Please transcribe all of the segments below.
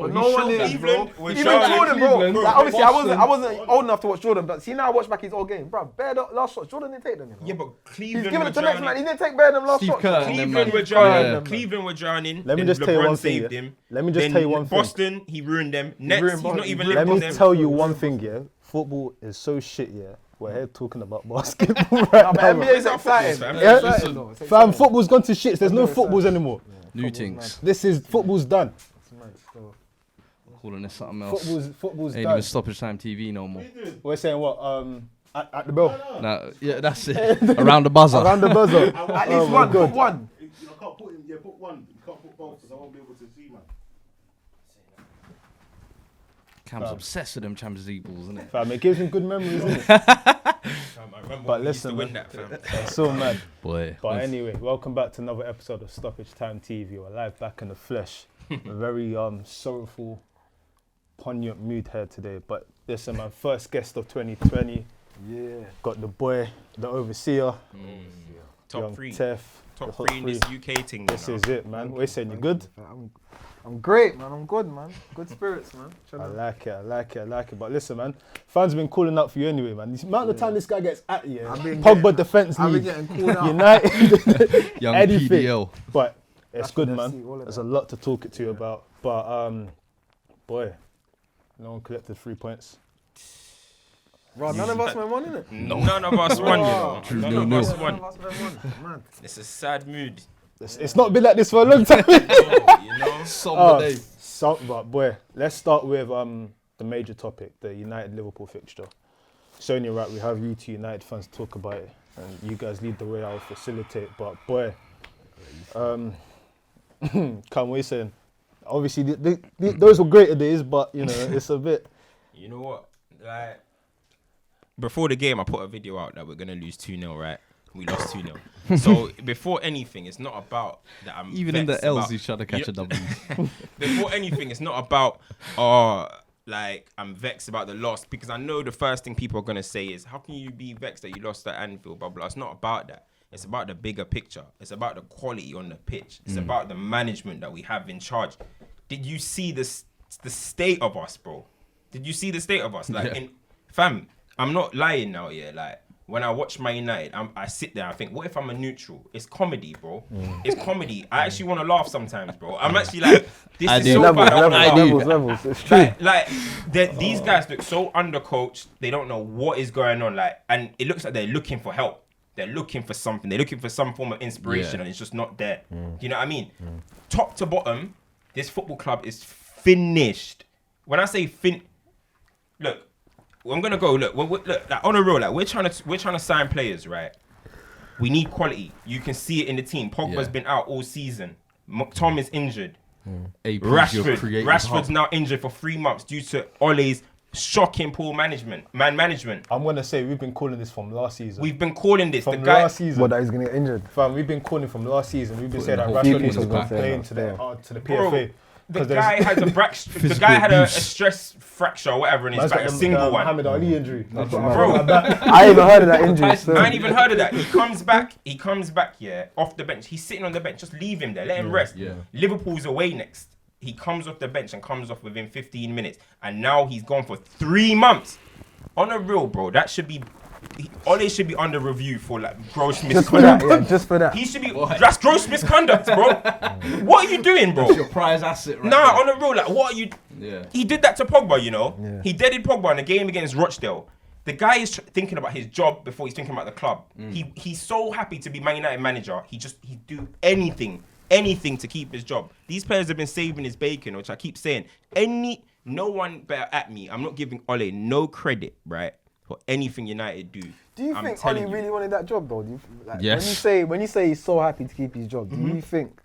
Bro, no one is, bro. Even Jordan, bro. Like, obviously, I wasn't old enough to watch Jordan, but see now I watch back his old game, bro. Bare the last shots, Jordan didn't take them. You know? Yeah, but Cleveland he's giving were it to the next drowning. man. He didn't take bare them last Steve shots. Kerr. Cleveland were Yeah. drowning. Cleveland were drowning. Let me then just tell you LeBron one thing, saved yeah? him. Let me just Then tell you one thing. Boston, he ruined them. Nets, ruined he's Boston. not even Let Let linked me with them. tell you one thing, yeah. Football is so shit, yeah. We're here talking about basketball right But now. NBA is exciting. fam. Yeah? Exciting, though. It's Fam, exciting. football's gone to shit. There's no footballs anymore. New things. This is football's done. It's mad, so. Calling this something else. Football's Ain't done. even Stoppage Time TV no more. We're saying what? At the bell. Nah, yeah, that's it. Around the buzzer. Around the buzzer. At least one, put one. I can't put him. Yeah, put one. You can't put both because I won't be able to see, man. Cam's obsessed with them Champions League balls, isn't it? Fam, it gives him good memories, isn't it? Fam, I remember But when we used to listen, win man. that, fam. It's so mad. Boy. But anyway, welcome back to another episode of Stoppage Time TV. We're live back in the flesh. A very sorrowful, poignant mood here today. But listen, man, first guest of 2020. Yeah. Got the boy, the overseer, Top Young three. Tef. Top the hot three in this UK thing. This is it, man. We're saying you good? I'm great, man. I'm good, man. Good spirits, man. I like it. But listen, man, fans have been calling out for you anyway, man. The amount of time this guy gets at you, Pogba defense I've been league, getting called out. United, Young anything. PDL. But it's good, That's man. all of There's that. a lot to talk to you about. But boy, no one collected 3 points. Bro, none of us went one, innit? None of us won, you know. True, None no, of no. us None won. of us went one. Man. It's a sad mood. It's not been like this for a long time. You know? Somber day. But boy, let's start with the major topic, the United Liverpool fixture. It's only right we have you two United fans talk about it, and you guys lead the way. I'll facilitate. But boy, can't we saying? Obviously, those were greater days, but you know it's a bit. You know what? Like, before the game, I put a video out that we're going to lose 2-0, right? We lost 2-0. So, before anything, it's not about that I'm Even in the vexed L's, about- he's trying to catch a W. Before anything, it's not about, like, I'm vexed about the loss. Because I know the first thing people are going to say is, how can you be vexed that you lost at Anfield, blah, blah. It's not about that. It's about the bigger picture. It's about the quality on the pitch. It's about the management that we have in charge. Did you see the state of us, bro? Did you see the state of us? Like, fam, I'm not lying now, yeah. Like, when I watch Man United, I sit there, I think, what if I'm a neutral? It's comedy, bro. It's comedy. I actually want to laugh sometimes, bro. I'm actually like, this is so bad. I wanna laugh. Levels. It's true. Like these guys look so undercoached. They don't know what is going on. Like, and it looks like they're looking for help. They're looking for something. They're looking for some form of inspiration, and it's just not there. Do you know what I mean? Top to bottom, this football club is finished. When I say look, I'm gonna go. Look, look. Like, on a real, like we're trying to sign players, right? We need quality. You can see it in the team. Pogba's been out all season. Tom is injured. Rashford's now injured for 3 months due to Ole's shocking poor management. I'm gonna say we've been calling this from last season. We've been calling this. From The guy. last season. What, that he's going to get injured? Fam, we've been calling from last season. We've been saying that whole Rashford people was back. playing to the Bro, PFA. the 'Cause guy there's- has the guy had a stress fracture or whatever in his Man's back, got a the single one. Muhammad Ali injury. Bro, I ain't even heard of that injury. So. I ain't even heard of that. He comes back, yeah, off the bench. He's sitting on the bench. Just leave him there. Let him rest. Yeah. Liverpool's away next. He comes off the bench and comes off within 15 minutes. And now he's gone for 3 months. On a real, bro, that should be... Ole should be under review for, like, gross Just for that, misconduct. yeah, just for that. He should be... That's gross misconduct, bro. What are you doing, bro? Your prize asset, right? Nah, on a real, like, what are you... Yeah. He did that to Pogba, you know? Yeah. He deaded Pogba in the game against Rochdale. The guy is thinking about his job before he's thinking about the club. He's so happy to be Man United manager. He'd do anything to keep his job. These players have been saving his bacon, which I keep saying. No one better at me. I'm not giving Ole no credit, right, for anything United do. Do you I'm think telling Oli you. really wanted that job, though? Do you, like, Yes. When you say he's so happy to keep his job, do you think?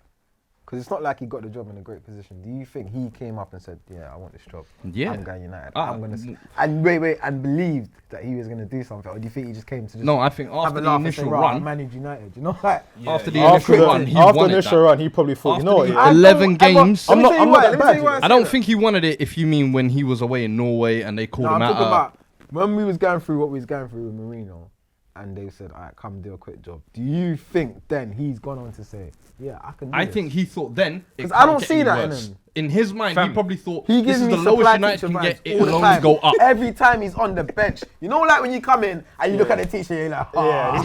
Because it's not like he got the job in a great position. Do you think he came up and said, "Yeah, I want this job. Yeah. I'm going United. Ah, I'm gonna," and believed that he was gonna do something, or do you think he just came to just No, I think have after a the laugh and initial say, "Right, I run, manage United"? You know, like after the After initial run, he after the wanted initial that. run, he probably thought, you know what? After Yeah. the 11 games. I'm not that bad. I don't think he wanted it if you mean when he was away in Norway and they called No, I'm him talking out. about when we was going through what we was going through with Mourinho. and they said, all right, come do a quick job. Do you think then he's gone on to say, yeah, I can do I this? think he thought then. Because I don't see that in him. In his mind, he probably thought He this gives is me the lowest supply United teacher can get. vibes It all the will only time. go up. Every time he's on the bench. You know, like when you come in and you look at the teacher, you're like, Yeah,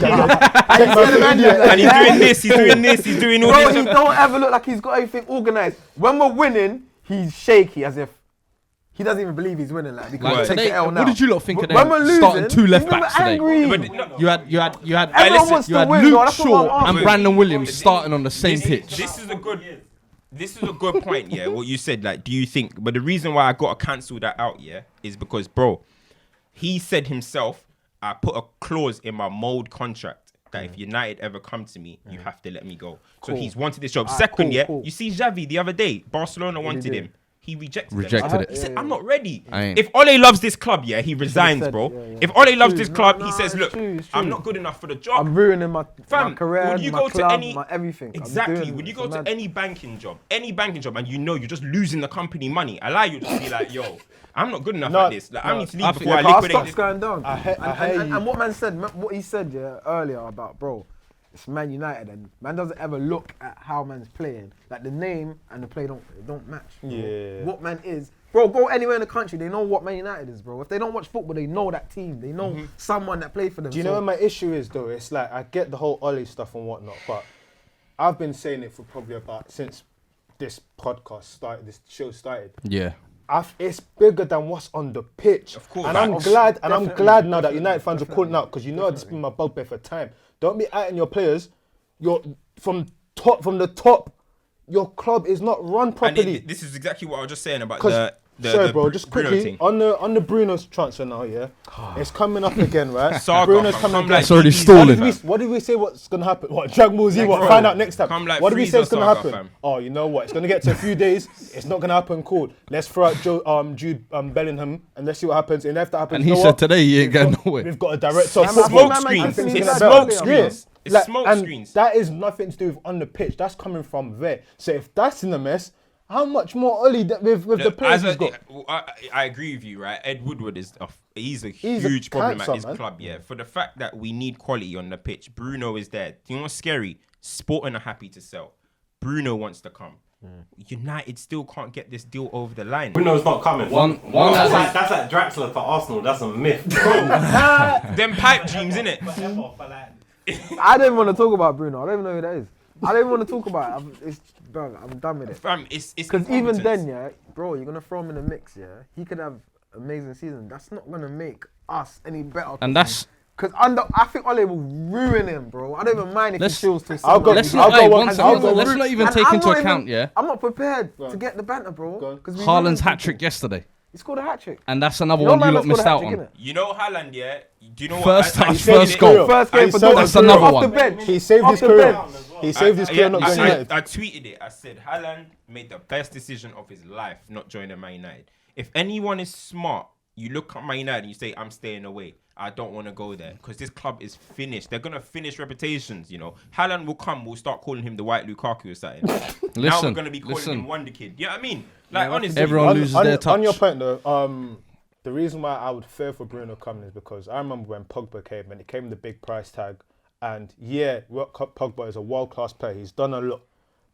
And he's doing this, he's doing this, he's doing all Bro, he this. don't ever look like he's got everything organised. When we're winning, he's shaky as if he doesn't even believe he's winning. Like, because Like take today, the L now. what did you lot think of When we're them losing, starting two left he's never backs today? angry. But no, You had Everyone wants to win, though, Luke that's what I'm Shaw and asking. Brandon Williams starting on the same pitch. This is a good point, yeah. What you said, like, do you think? But the reason why I got to cancel that out, yeah, is because, bro, he said himself, I put a clause in my mold contract that if United ever come to me, you have to let me go. So he's wanted this job. Second, you see Xavi the other day, Barcelona wanted him. He rejected it. He said, I'm not ready. I ain't. If Ole loves this club, yeah, he resigns, said, bro. yeah. If Ole loves True. this club, No, he says, it's look, true, it's I'm true. not good enough for the job. I'm ruining my Fam, career, would you my go club, to any my everything. I'm Exactly. doing Would you it. go It's to mad. any banking job, and you know you're just losing the company money? Allow you to be like, yo, I'm not good enough at this. Like, I need to leave before I Our liquidate stock's this. going down. I hear you. And what man said, what he said earlier about, bro, it's Man United, and man doesn't ever look at how man's playing. Like the name and the play don't match. Bro. Yeah. What man is, bro, go anywhere in the country, they know what Man United is, bro. If they don't watch football, they know that team. They know someone that played for them. Do you know what my issue is though? It's like I get the whole Ollie stuff and whatnot, but I've been saying it for probably about since this podcast started, this show started. Yeah. It's bigger than what's on the pitch. Of course. And I'm Facts. glad, and I'm Definitely, glad now that United definitely, fans are calling out because you know this has been my bugbear for time. Don't be outing your players. You're from the top. Your club is not run And properly. this is exactly what I was just saying about Sorry, the bro, just Bruno quickly thing. on the Bruno's transfer now, yeah, it's coming up again, right? Saga, Bruno's come coming like It's already DD's stolen. fam. What did we say? What's gonna happen? What Dragon Ball Z? Like, What? bro, Find out next time. come like What did we say is Frieza gonna Saga, happen? fam. Oh, you know what? It's gonna get to a few days. It's not gonna happen. Cool. Let's throw out Jude Bellingham and let's see what happens. And if that happens, And you he know said what? today he ain't going nowhere. We've got a director of It's football. Smoke Man, screens. Anthony It's said smoke that screens. It's Like, smoke and screens. that is nothing to do with on the pitch. That's coming from there. So if that's in the mess, how much more Ollie with the Look, players as he's got? I agree with you, right? Ed Woodward he's a He's a huge problem at cancer, his man. club, yeah. For the fact that we need quality on the pitch, Bruno is there. Do you know what's scary? Sporting are happy to sell. Bruno wants to come. United still can't get this deal over the line. Bruno's not coming. That's like Draxler for Arsenal. That's a myth. Them pipe dreams, innit? I don't even want to talk about Bruno. I don't even know who that is. I don't even want to talk about it. I'm done with it. Fam, it's Because even incompetence. then, yeah, bro, you're gonna throw him in the mix, yeah. He could have amazing season. That's not gonna make us any better. And that's because I think Ole will ruin him, bro. I don't even mind if he Let's- chills to I'll go- let's I'll not, go hey, one- one I'll second, go let's one- not even And take I'm into not account, even- yeah. I'm not prepared on. to get the banter, Go on. bro. Because Haaland's hat trick yesterday, He scored a hat trick. and that's another You know one you man lot scored a missed out hat-trick, on. innit? You know Haaland, yeah? Do you know First what? touch, said first it- goal. First game for said Dortmund. That's another Off one. the bench. He saved Off his the career. bench. He saved his career not going United. I tweeted it. I said Haaland made the best decision of his life not joining Man United. If anyone is smart, you look at Man United and you say, I'm staying away. I don't want to go there because this club is finished. They're going to finish reputations, you know. Haaland will come. We'll start calling him the white Lukaku or something. Now we're Listen, going to be calling listen. him Wonder Kid. You know what I mean? Like, honestly. Everyone loses their touch. On your point though, the reason why I would fear for Bruno coming is because I remember when Pogba came and it came with the big price tag, and yeah, Pogba is a world-class player. He's done a lot.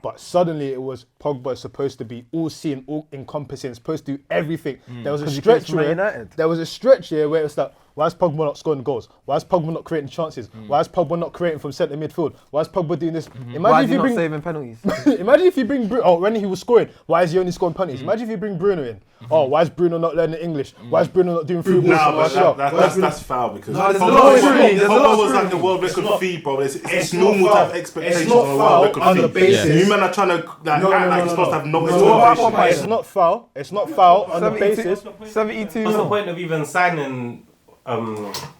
But suddenly it was Pogba is supposed to be all-seeing, all-encompassing, supposed to do everything. There was a Because he stretch plays for Man where United. there was a stretch here where it's like, why is Pogba not scoring goals? Why is Pogba not creating chances? Why is Pogba not creating from centre midfield? Why is Pogba doing this? Why is Imagine if he you not bring saving penalties? Imagine if you bring Bruno. Oh, when he was scoring, why is he only scoring penalties? Imagine if you bring Bruno in. Oh, why is Bruno not learning English? Why is Bruno not doing free balls? Nah, but that's foul because there's a lot of screens, there's a lot of Pogba was like screens. the world record fee, bro. It's It's normal not to have foul. expectations It's not on a foul world record on fee. the basis. You men are trying to act like you're supposed to have no It's expectations. not foul. It's not foul on the 72 basis. 72. What's the point of even signing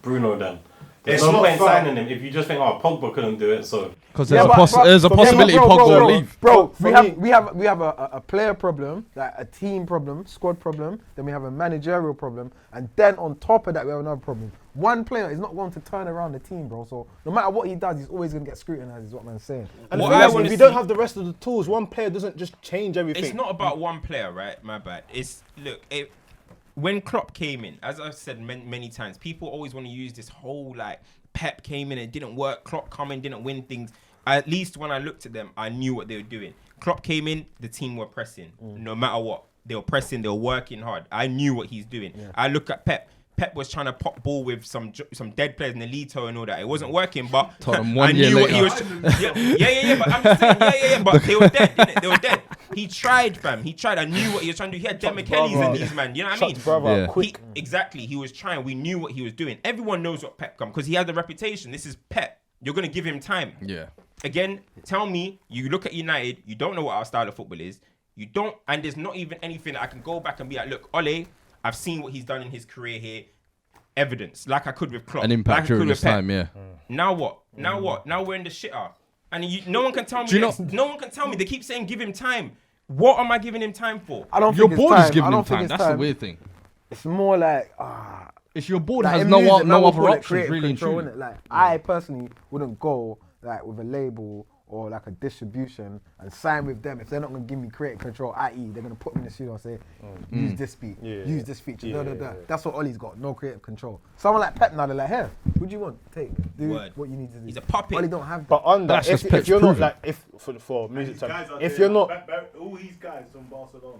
Bruno then? There's It's no not point foul. signing him if you just think, oh, Pogba couldn't do it, so. Because Yeah, there's a but possibility bro, Pogba bro, will bro, leave. Bro, For me- we have a player problem, like a team problem, squad problem. Then we have a managerial problem, and then on top of that we have another problem. One player is not going to turn around the team, bro. So no matter what he does, he's always going to get scrutinized. Is what man's saying. And What the thing I is, wanna if you don't see- have the rest of the tools, one player doesn't just change everything. It's not about one player, right? My bad. It's look. When Klopp came in, as I've said many times, people always want to use this whole like Pep came in and it didn't work. Klopp come in, didn't win things. At least when I looked at them, I knew what they were doing. Klopp came in, the team were pressing. No matter what. They were pressing, they were working hard. I knew what he's doing. Yeah. I look at Pep. Pep was trying to pop ball with some dead players, Nelito and all that. It wasn't working, but I knew what he was. Yeah. But I'm just saying, yeah. But they were dead, didn't it? They were dead. He tried, fam. He tried. I knew what he was trying to do. He had Demichelis in these, man. You know what I mean? Brother, quick. Exactly. He was trying. We knew what he was doing. Everyone knows what Pep comes because he has a reputation. This is Pep. You're gonna give him time. Yeah. Again, tell me. You look at United. You don't know what our style of football is. You don't, and there's not even anything that I can go back and be like, look, Ole, I've seen what he's done in his career here. Evidence, like I could with Klopp. An impact like during this time, yeah. Now what? Now what? Now we're in the shitter. And no one can tell me no one can tell me. They keep saying give him time. What am I giving him time for? I don't Your think it's board time. is giving I don't him think time. it's That's the weird thing. It's more like, If your board like has in no music, now we other call it options, creative really and control, truly. innit? Like I personally wouldn't go like with a label or like a distribution and sign with them if they're not gonna give me creative control, i.e. they're gonna put me in the studio and say, use this beat, use this feature, That's what Ollie's got, no creative control. Someone like Pep now, they're like, here, what do you want? Take, do what you need to do. He's a puppet. Ollie don't have that. But on that, That's just if Pep's you're not proven. like, if for music time, if there, you're not, all these guys from Barcelona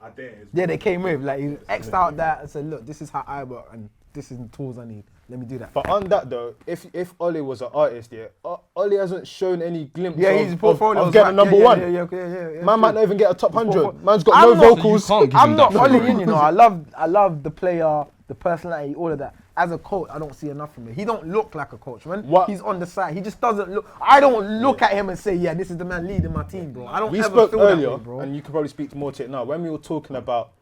are there. As well. Yeah, they came with, like, he X'd out that and said, look, this is how I work and this is the tools I need. Let me do that. but on that though, if Ollie was an artist, Ollie hasn't shown any glimpse His portfolio of getting number one. Yeah, Man might not even get a top 100. Man's got I'm no not- vocals. So you can't give I'm him not that. Ollie in, you know. I love the player, the personality, all of that. As a coach, I don't see enough from him. He don't look like a coach, man. What? He's on the side. He just doesn't look. I don't look at him and say, yeah, this is the man leading my team, bro. I don't We ever spoke feel that earlier, way, bro. and you could probably speak more to it now. When we were talking about,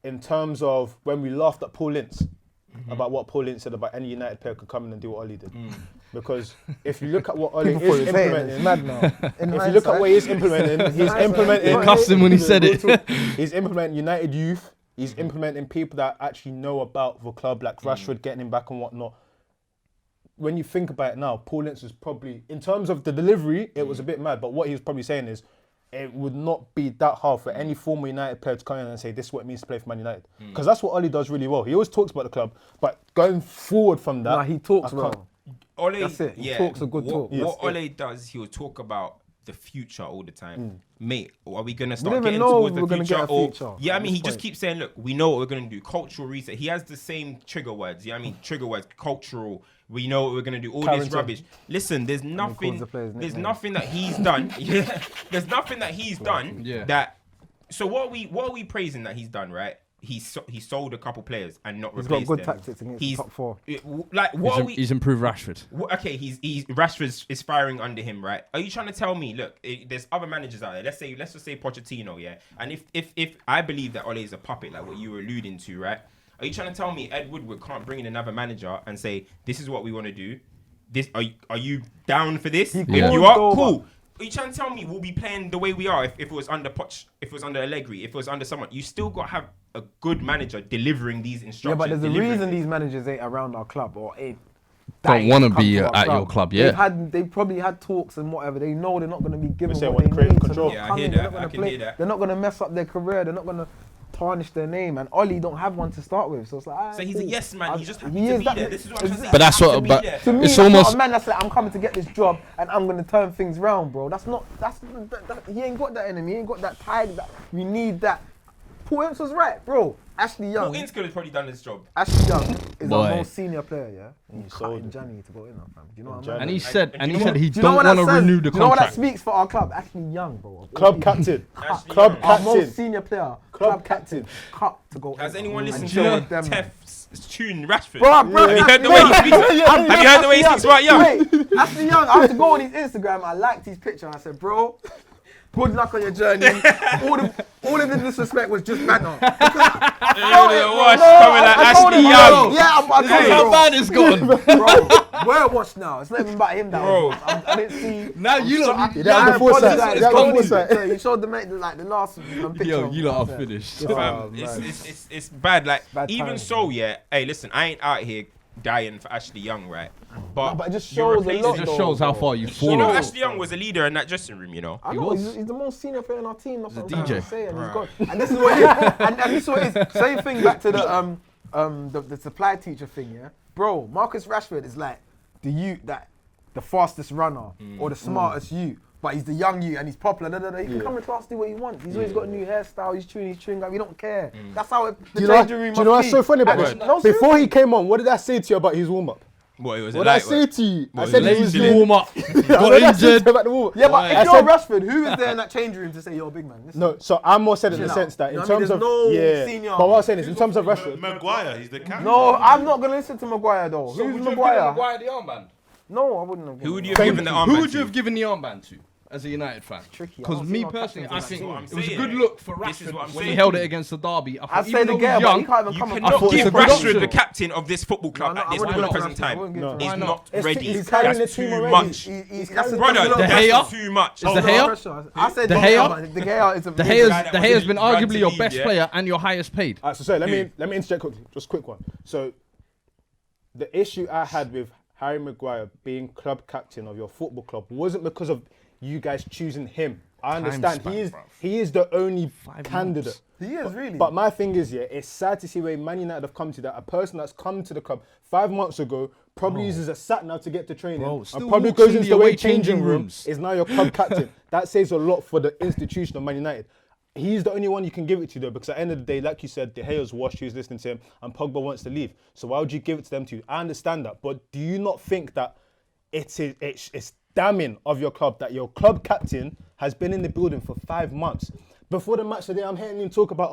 in terms of when we laughed at Paul Ince, about what Paul Ince said about any United player could come in and do what Ollie did. Because if you look at what Ollie People is thought he was hating, implementing, it's mad now. if you look at what he's implementing, he's implementing. They cussed him when he said it. He's implementing United youth. He's implementing people that actually know about the club, like Rashford getting him back and whatnot. When you think about it now, Paul Ince was probably, in terms of the delivery, it was a bit mad. But what he was probably saying is, it would not be that hard for any former United player to come in and say, this is what it means to play for Man United. Because that's what Ollie does really well. He always talks about the club, but going forward from that... Nah, he talks I can't- well. Ole, That's it. He talks a good talk. What Ole does, he will talk about the future all the time. Mate, are we going to don't start even getting know towards we're the gonna future? get a Or, future yeah, I at mean, this he just point. keeps saying, look, we know what we're going to do. Cultural reset. He has the same trigger words. Yeah, I mean, trigger words, cultural. We know what we're going to do. All this Carrington. rubbish. Listen, there's nothing, the players' there's nicknames. nothing that he's done. Yeah, there's nothing that he's done Yeah. that. So what are we praising that he's done, right? He sold a couple players and not He's got replaced good them. tactics against the top four. Like, what are we... He's improved Rashford. Okay, he's Rashford is firing under him, right? Are you trying to tell me? Look, there's other managers out there. Let's just say Pochettino, yeah. And if I believe that Ole is a puppet, like what you were alluding to, right? Are you trying to tell me Ed Woodward can't bring in another manager and say this is what we want to do? This are you down for this? If Yeah. you are, Over. cool. Are you trying to tell me we'll be playing the way we are if it was under Poch, if it was under Allegri, if it was under someone? You still got to have a good manager delivering these instructions. Yeah, but there's a delivering reason this. these managers ain't around our club or ain't. Don't dying wanna to come be to our at your club, yeah. They probably had talks and whatever. They know they're not going to be given say what want they creative need. So control. they're Yeah, I not hear coming, they're that. not gonna I can play. hear that. They're not going to mess up their career. They're not going to tarnish their name. And Ollie don't have one to start with. So it's like, So he's a cool. yes man. He's just happy He to is be that- there. This is what I'm trying to say. But that's He's what- happy to but- be there. To me, It's that's almost- not a man that's like, I'm coming to get this job and I'm going to turn things round, bro. That's not, he ain't got that in him. He ain't got that tide. We need that. Paul Ince was right, bro. Ashley Young. Paul Ince could have probably done this job. Ashley Young is Boy. our most senior player, yeah? He's sold cutting it. Johnny to go in, fam. Do you know what I Johnny. mean? And he said, and you he know said he Do you know don't what want that to says? renew the Do you know what that contract. speaks for our club? Ashley Young, bro. Club captain. Ashley Club Young. Our captain. most senior player. Club captain. Cut to go Has in. anyone listened And to you know them, man. Tef's tune Rashford? Bro, Have you heard the way he speaks? Have you heard the way he speaks about Young? Wait, Ashley Young, I had to go on his Instagram. I liked his picture. I said, bro, good luck on your journey. all of the disrespect was just banter. Wash coming like Ashley Young. Yeah, I told Hey, you, how bro. bad it's gone. Bro, we're watched now. It's not even about him, that Bro. I didn't see. Now you lot, You don't have the foresight. apologize. You don't have the It's foresight. funny. So you showed the mate like the last picture. yo, you lot Yeah. are finished. Fam, man. it's bad. Like Bad even times, so, yeah. Hey, listen, I ain't out here dying for Ashley Young, right? But, But it just you shows a replace lot, It him- just shows how far you've You know, fallen. Ashley Young was a leader in that dressing room. You know. I He know, was. he's the most senior player in our team. That's what He's a I'm trying DJ. to say, and he's Right. got. And this is what it is. And this is what it is. Same thing back to the supply teacher thing, yeah. Bro, Marcus Rashford is like the fastest runner or the smartest you, but he's the young you and he's popular. He can come in class, do what he wants. He's always got a new hairstyle. He's chewing gum. We don't care. That's how the changing room must be. Do you know what's so funny about this? No, Before he came on, what did I say to you about his warm up? What What did I say to you? I said he was Lazy warm up. What Got did I say to injured. you about the warm up? Yeah, but I if you're said- Rashford, who is there in that change room to say you're a big man? Listen. No, so I'm more said in the Chill sense out. that You in know what I mean? terms of There's no senior. but what I'm saying is in terms of Rashford, Maguire, he's the captain. No, I'm not gonna listen to Maguire though. So Who's would you have Maguire? given Maguire the armband? No, I wouldn't have. Who would you given have given the armband Who would to? you have given the armband to as a United fan? Tricky. I Because don't me see no personally, I captains think in what that I'm it was a saying. good look for This is Rashford what I'm when he saying. held it against the derby. I I'd thought say even the though Gea, he's but he young, can't even You come. cannot thought give it's a production. Rashford the captain of this football club at this wouldn't moment give present it to him. I time. wouldn't give it to him. He's Why not? not It's- ready. he's carrying That's the team too already. much. That's a Brother, little De that's Gea? too much. Is De Gea? I said De De Gea? Gea. De Gea is a. De guy that Gea's was been run to arguably your leave, best yeah? player and your highest paid. so sorry, let me interject quickly, just a quick one. So the issue I had with Harry Maguire being club captain of your football club wasn't because of you guys choosing him. I understand span, he is the only 5 candidate. months. He is really. But my thing is, it's sad to see where Man United have come to that. A person that's come to the club 5 months ago probably uses a sat nav to get to training Bro, and still probably walks goes in into the the away away changing changing room, rooms. is now your club captain. That says a lot for the institution of Man United. He's the only one you can give it to though, because at the end of the day, like you said, De Gea's washed, who's listening to him, and Pogba wants to leave. So why would you give it to them two? I understand that, but do you not think that it's damning of your club that your club captain has been in the building for 5 months? Before the match today, I'm hearing him talk about,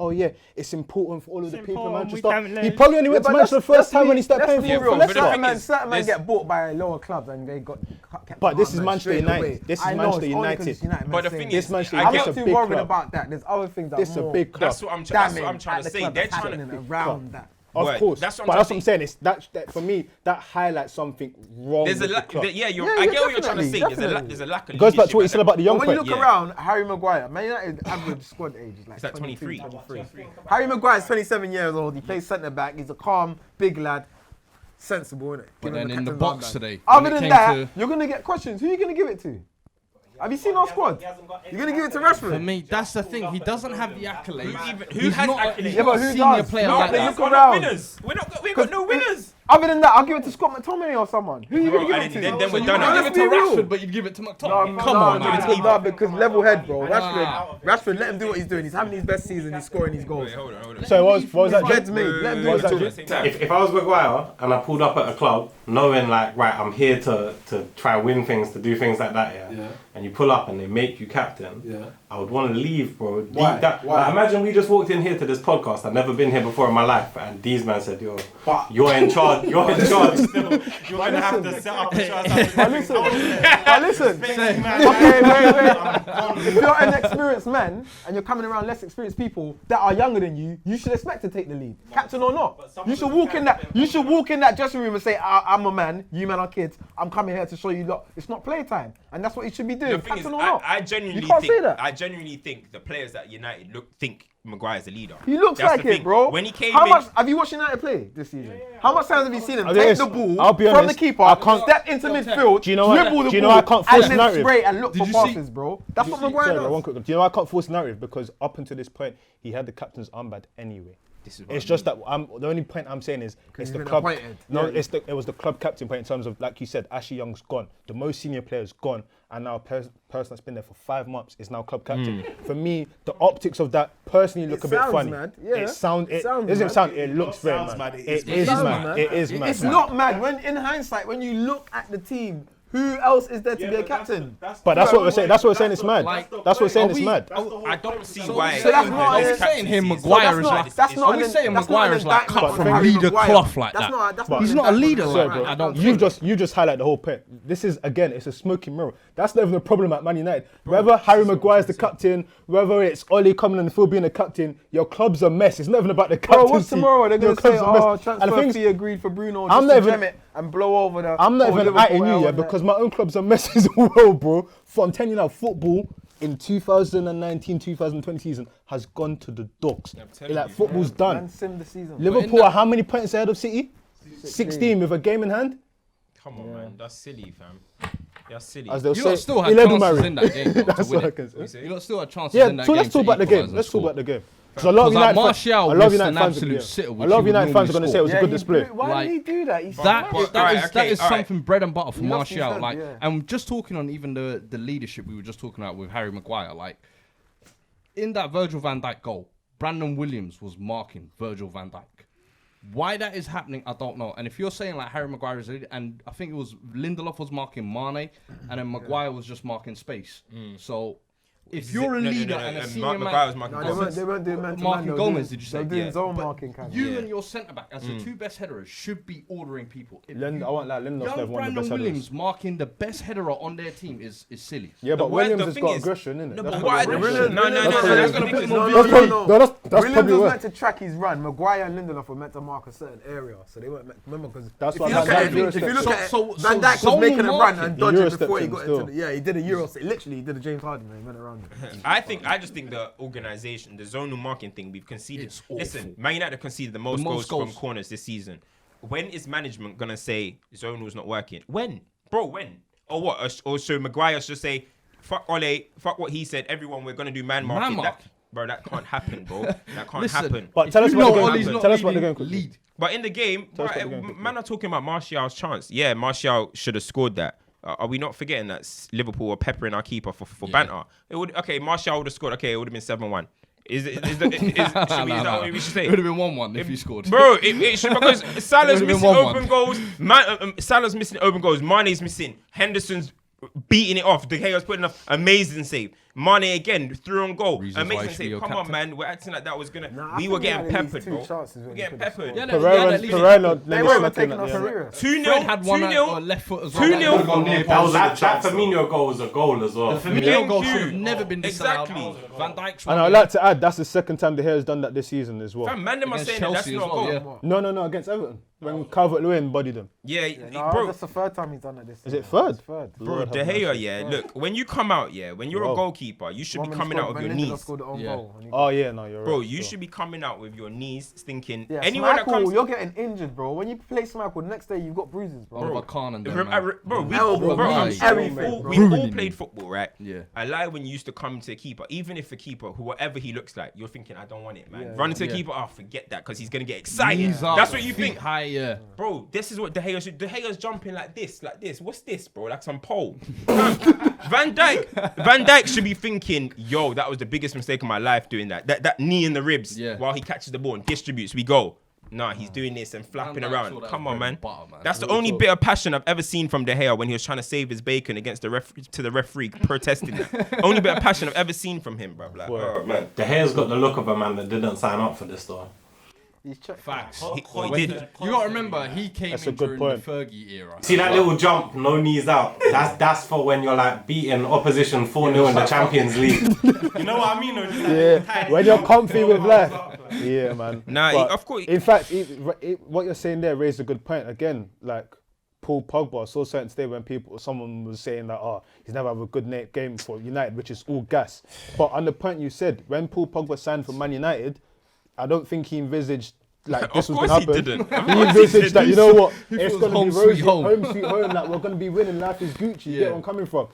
it's important for all of the people in Manchester. He probably only went to Manchester the first time when he started playing for But the Certain thing men, is, certain men this- get bought by lower clubs and they got kept. But this is man, Manchester straight United. away. This is I know, Manchester it's only 'cause United. it's United, But man the saying thing it. is, Manchester I I'm United get not is a too big worried club. about that. There's other things that This is are a more big club. That's what I'm trying. That's what I'm trying at to the say. club They're that's trying to. happening around that. Of Word. course, That's what I'm but trying that's to what I'm say. saying. It's that for me that highlights something wrong There's a with the lack. club. Yeah, Yeah, I get what you're trying to definitely, say. definitely. There's a lack of. It goes back to what you leadership said about the young But when you player. look around, Harry Maguire, Man United average squad age is like It's like 23. 23. Harry Maguire's 27 years old. He plays centre back. He's a calm, big lad, sensible, innit? But Give him then in the captain's box armband. today, Other when it than came that, to- you're gonna get questions. Who are you gonna give it to? Have you seen our squad? You're gonna give it to For Rashford. me, that's the thing. He doesn't have the accolades. Who He's has not a- accolades? he's Yeah, not but a who senior does? player No, like they that. look We've got around. no winners. We've got no winners. Other than that, I'll give it to Scott McTominay or someone. Who are you Bro, gonna give and it to? then So we're you done. wouldn't Let's give it to be real. Rashford, but you'd give it to No, McTominay. Come on, man. no, because level head, bro. Rashford, let him do what he's doing. He's having his best season. He's scoring his goals. Wait, hold on. So what was that? Bed's Jed? made. Let him do What what was he's that, doing. Jed? If I was Maguire and I pulled up at a club, knowing like, right, I'm here to try win things, to do things like that, yeah. And you pull up and they make you captain, I would want to leave, bro. Why? Like, imagine we just walked in here to this podcast. I've never been here before in my life, and these men said, "Yo, you're in charge. You're in charge. Still, you're gonna have to set up a chance." Listen. Okay, wait. If you're an experienced man and you're coming around less experienced people that are younger than you, you should expect to take the lead, captain or not. You should walk in that. You should walk in that dressing room and say, "I'm a man. You men are kids. I'm coming here to show you lot. It's not playtime," and that's what you should be doing, The thing is, captain or not. I genuinely You can't think, say that. I genuinely think the players at United think Maguire's a leader. He looks That's like the it, thing. bro. When he came How in, much have you watched United play this season? How much times have you seen him I'll be take honest, the ball I'll be from the honest, keeper, I can't- step into midfield, Do you know what? dribble the Do you know ball, I can't force and then narrative? spray and look Did for you see- passes, bro? That's what Sorry, Maguire bro, one does. quick. Do you know I can't force narrative because up until this point he had the captain's armband anyway. This is what It's I just that the only point I'm saying is it's he's the been club. appointed. No, Yeah. it was the club captain point in terms of, like you said, Ashley Young's gone. The most senior player's gone, and now a person that's been there for 5 months is now club captain. For me, the optics of that personally look a bit sounds funny. mad, yeah. It sounds Sounds doesn't mad. sound. It looks very sounds mad. mad. It It is sounds mad. mad. It is mad. It's not mad. When in hindsight, when you look at the team, who else is there to be a captain? But that's what we're saying. That's what we're saying. It's mad. Like, That's what we're saying. are It's we- mad. I don't see why. So that's not- his Are we saying him captaincy is- Maguire So is that's like- not. That's not. Are we an- saying that's not Maguire an is like indictment cut on from Harry leader Maguire. cloth like That's that? not. That's not He's an not a indictment leader on like Maguire. that. I don't You just highlight the whole point. This is again, it's a smoking mirror. That's not even the problem at Man United. Whether Harry Maguire's the captain, whether it's Oli coming on the field being a captain, your club's a mess. It's not even about the Bro, captaincy. what's tomorrow? They're Your going to say, club's a mess. "Oh, And the transfer thing is, fee agreed for Bruno." I'm Just not to even- gem it and blow over the. I'm not whole even Liverpool at you, L yeah, and that. because my own club's a mess as well, bro. I'm telling you now, football in 2019-2020 season has gone to the dogs. telling Like you, football's done. Man sim the season. Liverpool are how many points ahead of City? 16 with a game in hand. Come on, man. That's silly, fam. That's silly. As they'll You say, lot still had 11 chances married. in that game. Though, That's to win what I it. can say. You lot still had chances Yeah, in that so game. let's talk to about the game. equalise and Let's talk score. about the game. Because a lot of Because like United Martial fans, a lot of missed United an fans, absolute yeah. sitter, A which lot he of would United fans are going to normally say it was a score. good display. Why did he do that? He That smashed that is okay, something bread and butter for He lost his Martial. head, Like, yeah. and just talking on even the leadership we were just talking about with Harry Maguire. Like, in that Virgil van Dijk goal, Brandon Williams was marking Virgil van Dijk. Why that is happening, I don't know. And if you're saying like Harry Maguire is, and I think it was Lindelof was marking Mane, and then Maguire was just marking space. So. If you're a leader and a senior Maguire was man, marking No, Gomez. they weren't doing man to Marking man. Gomez, did you say? They were doing Yeah. zone marking kind of. you and your centre back as the two best headers should be ordering people. If I won't lie, Lindelof never young won the Brandon best headers. Williams marking the best header on their team is silly. Yeah, but The Williams has thing got is- aggression, innit? No, That's but what why? it is. No, That's that's probably- gonna put him on No, video. no, No, that's Williams probably was where. meant to track his run. Maguire and Lindelof were meant to mark a certain area, so they weren't meant. Remember, because That's if why you Van look at Dijk it, Euro if you stepped look in. at it, So- Van Dijk so was making a zonal run marking. and He dodging Euro before he stepped got in into the. Yeah, he did a Euro. Literally, he did a James Harden. He went around it. I just think the organization, the zonal marking thing, we've conceded. It's awful. Listen, Man United conceded the most most goals from goals. corners this season. When is management gonna say zonal's not working? When, bro? When? Or what? Or so Maguire should say, "Fuck Ole, fuck what he said. Everyone, we're gonna do man marking." mark. Bro, that can't happen, bro. That can't Listen, happen. But If tell us you what know they're Ole's going not to tell us what they're leading, going to lead. But in the game, Tell us right, what they're going to man are talking about Martial's chance. Yeah, Martial should have scored that. Are we not forgetting that Liverpool were peppering our keeper for banter? It would Martial would have scored. Okay, it would have been 7-1. Is that what we should say? It would have been 1-1 if he scored. Bro, it should, because Salah's It would've missing been 1-1. open goals. Salah's missing open goals. Mane's missing. Henderson's beating it off. De Gea's putting an amazing save. Mane again threw on goal. Reasons why he Amazing should be save. your Come on, captain. man. We're acting like that was gonna. Nah, I we think were getting we had at least peppered, two bro. chances when We're we getting could have peppered. Yeah, Pereira They nearly weren't snuck in taking at us the end. serious. 2-0. Fred had one 2-0. left foot as well. 2-0. That Firmino goal was a goal as well. The Firmino goal you. should have never been disallowed. Exactly. Van Dijk's And one. I'd like to add, that's the second time De Gea has done that this season as well. Fam, man, them are Against saying that that's Chelsea not as well, a yeah. goal. No, against Everton. When Calvert-Lewin bodied him. Yeah, No, bro. that's the third time he's done it this season. Is it third? It's third. Bro, Lord De have Gea, mercy. yeah. Look, when you come out, yeah, when you're a Wow. goalkeeper, you should be One coming minute out with scored, your Lindelof knees. scored the own Yeah. goal and he- Oh, yeah, no, you're right. Bro, you sure. should be coming out with your knees thinking Yeah, anyone that Schmeichel, comes. you're getting injured, bro. When you play Schmeichel, the next day you've got bruises, bro. Oliver Kahn and them, Bro, man. we Elbow, all, bro, right. Everything, we bro. all played football, right? Yeah. I lie when you used to come to a keeper, even if a keeper, whoever he looks like, you're thinking, I don't want it, man. Yeah, Run into yeah. a keeper, oh, forget that, because he's gonna get excited. Knees up, That's what you feet think, high, yeah. bro. This is what De Gea should. De Gea's jumping like this. What's this, bro? Like some pole. Van Dijk should be thinking, yo, that was the biggest mistake of my life doing that. That knee in the ribs Yeah. while he catches the ball and distributes. We go. Nah, he's doing this and flapping Van Dijk around. saw that Come as on, bread man. and butter, man. That's the only bit of passion I've ever seen from De Gea when he was trying to save his bacon against the referee protesting that. Only bit of passion I've ever seen from him, bro. Like, oh, man. De Gea's got the look of a man that didn't sign up for this though. He's checked. Facts. He When did. You got to remember, he came That's a in good during the point. Fergie era. See that little jump, no knees out. That's for when you're like beating opposition 4-0 in the Champions League. You know what I mean? Or just like, Yeah, when you're comfy with life. Yeah, man. Nah, But of course. In fact, what you're saying there raised a good point. Again, like Paul Pogba, I saw something today when someone was saying that, he's never had a good game for United, which is all gas. But on the point you said, when Paul Pogba signed for Man United, I don't think he envisaged like this Of was course going he to happen. didn't. Of He course he envisaged that, you know what, it's was going to home be sweet rosy, home. home sweet home, like we're going to be winning, life is Gucci, you get where I'm coming from.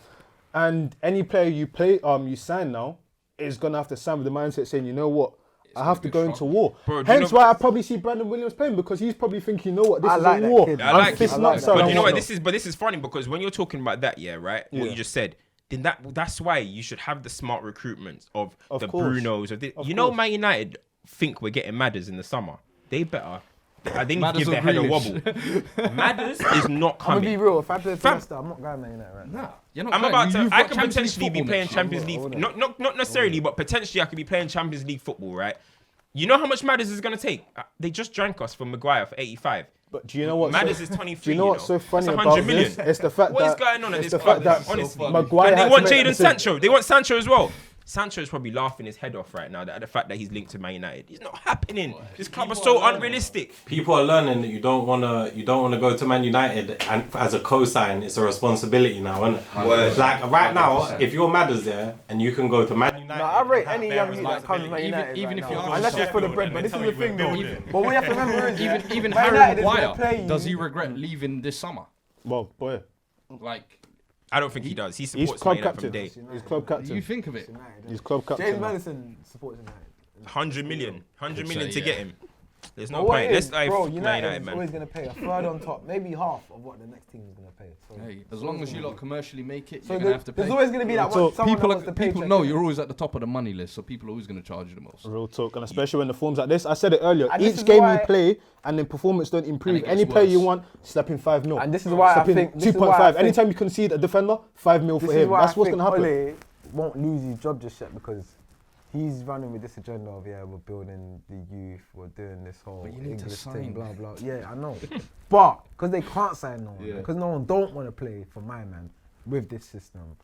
And any player you sign now is going to have to sign with the mindset saying, you know what, I have to go into war. Bro, do you Hence know- why I probably see Brandon Williams playing, because he's probably thinking, you know what, this I is like a that war. kid. I I'm like it. fisting I like outside. that. But you know I what? want This is funny because when you're talking about that, yeah, right? What Yeah. you just said, then that's why you should have the smart recruitment of the course. Brunos. You know, Man United think we're getting Madders in the summer. They better. They need to Madders give or their head a Grealish? wobble. Madders is not I'm gonna be coming. real. If I play for Fam- Leicester, I'm not going Man United right now. Nah, you're not I'm going. about to. You've I got could Champions League potentially be football playing next year. Champions League. wouldn't. Not necessarily, but potentially I could be playing Champions League football, right? You know how much Madders is gonna take? They just drank us for Maguire for 85. But do you know what? Madders is 23. Do you know what's so funny That's about 100 million. this? It's the fact What is that going on at it's this the fact club? that Honestly, Maguire and they had want to make that Jadon decision. Sancho. They want Sancho as well. Sancho is probably laughing his head off right now at the fact that he's linked to Man United. It's not happening. This club is so unrealistic. People are learning that you don't wanna go to Man United and as a co-sign, it's a responsibility now, isn't it? Word. Like right now, if you're Madders there and you can go to Man United, No, I rate and any have young bare youth that comes to Man Even- United even right if now. you're Unless it's for the Sheffield bread, and but they this is tell the you thing we're though. building. But what you have to remember is, Even Man Harry United is gonna Maguire, play does he you- regret leaving this summer? Well, boy, Like, I don't think he does. He he's supports Man club United from captain. day. He's club do you captain. think of it? United, He's club captain. James man. Madison supports United. 100 million Could to say, get him. There's no But what point. it is, Let's bro, Man United United, is man. always going to pay a third on top, maybe half of what the next team is going to pay. So, Hey, as long as you lot commercially make it, so you're gonna have to pay. there's always going to be that So one. Someone People, that wants the people paycheck, know innit? you're always at the top of the money list, so people are always going to charge you the most. Real talk, and especially when the form's like this. I said it earlier. And this Each is game why- you play and then performance don't improve. And it Any gets player you worse. want, slap in 5 mil. And this is why I Slap in think. This is why 2.5. I think- Anytime you concede a defender, 5 mil This for is him. why That's I what's think gonna happen. Ole won't lose his job just yet because he's running with this agenda of we're building the youth, we're doing this whole But you need to English sign. thing, blah blah. Yeah, I know. But because they can't sign no one, Yeah. because no one don't want to play for my man with this system,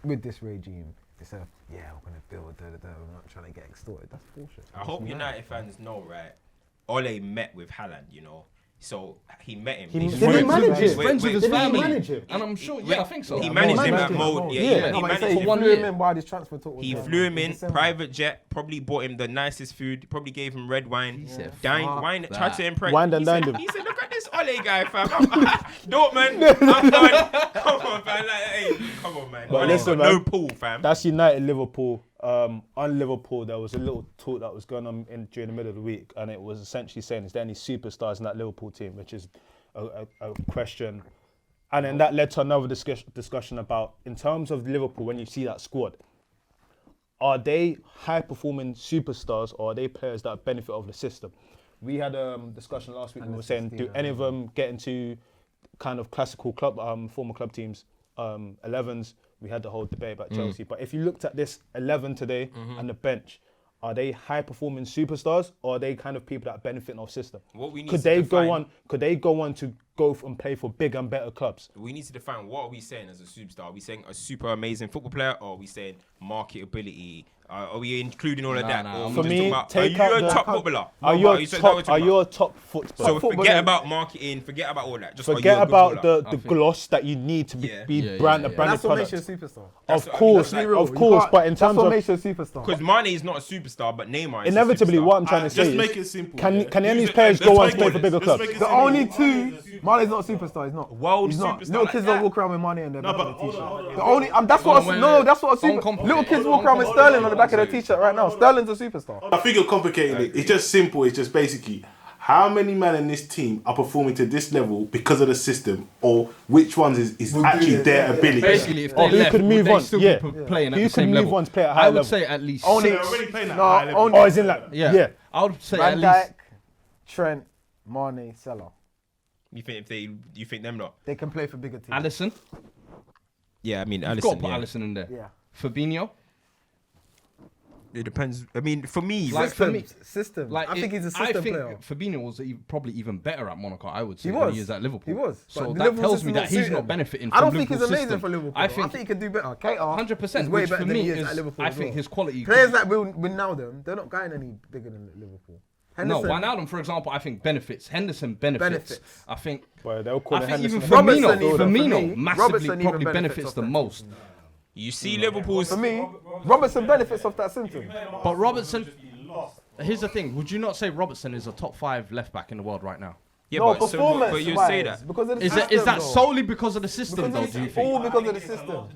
with this regime. They say, we're gonna build. We're not trying to get extorted. That's bullshit. I hope United fans know, right? Ole met with Haaland, you know. So he met him. He- They did spoke. he manage He's him? friends with his Did he family. manage him? And I'm sure, Wait, I think so. he Yeah. managed him managed at him. Mo. Oh, Yeah, yeah. he No, but managed say him. he for 1 flew year. him in while this transfer talk was He going flew on him in, December. private jet, probably bought him the nicest food, probably gave him red wine, He said, dine, "Fuck wine, that." tried to impress. Wined and he said- dined him. He said, look at this Ole guy, fam. Dortmund, I'm done. Come on, man. Like, hey, come on, man. But Ole's listen, got no man. pool, fam. That's United Liverpool. On Liverpool, there was a little talk that was going on during the middle of the week, and it was essentially saying, is there any superstars in that Liverpool team? Which is a question. And then that led to another discussion about, in terms of Liverpool, when you see that squad, are they high-performing superstars or are they players that benefit of the system? We had a discussion last week. We were saying, do any of them get into kind of classical club, former club teams, 11s? We had the whole debate about Chelsea. But if you looked at this 11 today and the bench, are they high-performing superstars or are they kind of people that are benefiting off system? What we need Could to they define, go on? Could they go on to go and play for bigger and better clubs? We need to define what are we saying as a superstar. Are we saying a super amazing football player, or are we saying marketability? Are we including all of that? nah. Or are we For just me, talking about, take are out you a the- top footballer? Are No, you but a you said that top? we're Are talking you about- a top footballer? So footballer? forget about marketing, forget about all that. Just are you Forget a good about baller? the gloss that you need to be Yeah. Yeah, brand yeah, a yeah. branded That's what makes product. you a superstar. That's Of what I mean, course, that's Be real, of you course, can't- but in that's terms what of makes you a superstar. Because Mane is not a superstar, but Neymar is inevitably, a superstar. what I'm trying to say Just is, make it simple. can yeah. any of these Let's players make go on it to play for simple. bigger Let's clubs? make it The simple. only two, Mane's not a superstar. He's not. World He's not. superstar Little like kids that. don't walk around with money on their back but of the hold t-shirt. on, hold on. The only, that's what. Wait, No, wait. that's what a super. Don't Little kids walk complicate around it. with Hold Sterling on, on the back of hold their on. t-shirt right now. Sterling's a superstar. I think you're complicating it. It's just simple. It's just basically how many men in this team are performing to this level because of the system, or which ones is actually their ability. Basically, if Or they who left, could move would they on? still Yeah. be playing at Who the could same move level? on to play at a high I would level? say at least Only- They're already playing at No, a high level. only- Or is in like, Yeah. yeah. I would say Van at least. Dijk, Trent, Mane, Salah. You think you think them not? They can play for bigger teams. Alisson. Yeah, I mean, You've got Alisson. to put Yeah. Alisson in there. Yeah. Fabinho. It depends. I mean, for me, Like, for me- System. Like I think he's a system I think player. Fabinho was probably even better at Monaco. I would say He than was. he is at Liverpool. He was. So But the that Liverpool tells me system that don't he's suit not him. benefiting I from don't think he's Liverpool's amazing system. for Liverpool. I bro. think he could do better. Keita 100%, is way which better for than me he is is, at Liverpool. I as think well. his quality. Players that will Wijnaldum, they're not going any bigger than Liverpool. No, Henderson, Wijnaldum, for example, I think benefits. Henderson benefits. Benefits. I think. Well, they'll call I it think even Henderson. Robertson Firmino, even, for me, Firmino massively Robertson even probably benefits benefits off the that most. you see Liverpool's. For me, Robertson benefits off that symptom. But Robertson, here's the thing: would you not say Robertson is a top 5 left back in the world right now? Yeah, No, but, so, performance but you wise, say that. because of the Is system. that though. solely because of the system, Because though? it's Do you think? all because of the system.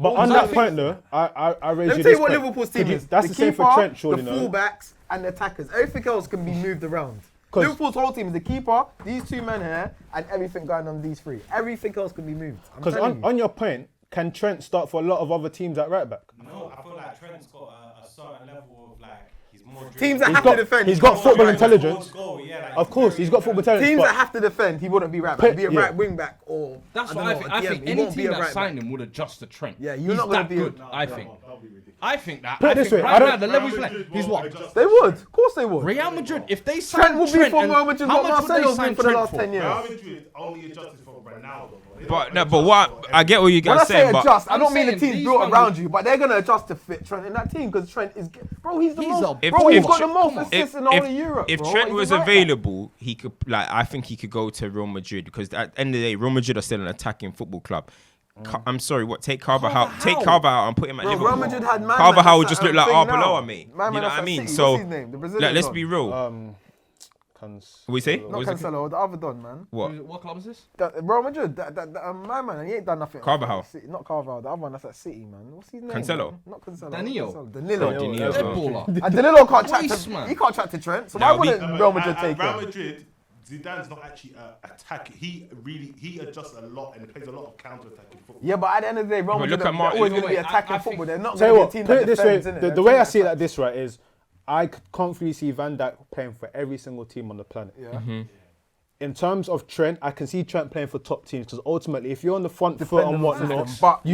But on Because that point, though, I raise Let me you tell you this what point. Liverpool's Could team you- is. That's the same for Trent, surely, the no? fullbacks, and the attackers. Everything else can be moved around. 'Cause- Liverpool's whole team is the keeper, these two men here, and everything going on these three. Everything else can be moved. I'm Because telling you. on your point, can Trent start for a lot of other teams at right back? No, I feel like Trent's got a certain level of like he's more. Teams that He's have got- to defend. he's got football Right. intelligence. Goal, yeah, like, Of course, he's got football intelligence. Teams but that have to defend, he wouldn't be right back. Be a Yeah. right wing back or. That's don't what I know, think. a I DM. think He any won't be team a that right signed back. him would adjust to Trent. Yeah, you're He's not gonna that be good. a- I think. I think that. Put it I this think way, I right don't- now the level he's playing. He's what? They would. Of course they would. Real Madrid. If they sign Trent will be Trent for and Real Madrid how what much would they Marcelo's sign been for the Trent last for? 10 years. Real Madrid only adjusted for Ronaldo. But no, but what I get what you When I guys say saying, but adjust, I I'm don't mean the saying team's these built ones- around you, but they're gonna adjust to fit Trent in that team because Trent is, bro. He's the He's most, a bro. He's got the Trent- most come on. assists in the whole of Europe. if bro. Trent He's was a right back. available, he could I think he could go to Real Madrid because at the end of the day, Real Madrid are still an attacking football club. I'm sorry, what? Take Carvajal out and put him at Bro, Liverpool. Real Madrid had man. Carvajal would that's just at look like thing Arbeloa, now. mate. Man You know that's what I at mean? City. So What's his name? The Brazilian let's one. be real. What we say? Not What was it? Cancelo, the other Don, man. What? What club is this? Real Madrid, my man, he ain't done nothing. Carvajal. Not Carvajal, the other one that's at City, man. What's his name? Cancelo. Man? Not Cancelo. Danilo. Danilo. Danilo. Dead baller. And Danilo can't chat Waste, to, man. he can't chat to Trent, so Now, why wouldn't Real Madrid take Real him? Madrid, Zidane's not actually attacking. He adjusts a lot and plays a lot of counter-attacking football. Yeah, but at the end of the day, Real Madrid look at are Martin. always going to be Wait, attacking I think- football. They're not Tell going you to be a what, team put it that this way. defends, innit? The way I see it like this, right, is I can't really see Van Dijk playing for every single team on the planet. Yeah. In terms of Trent, I can see Trent playing for top teams because ultimately, if you're on the front foot Dependent and on whatnot, system, but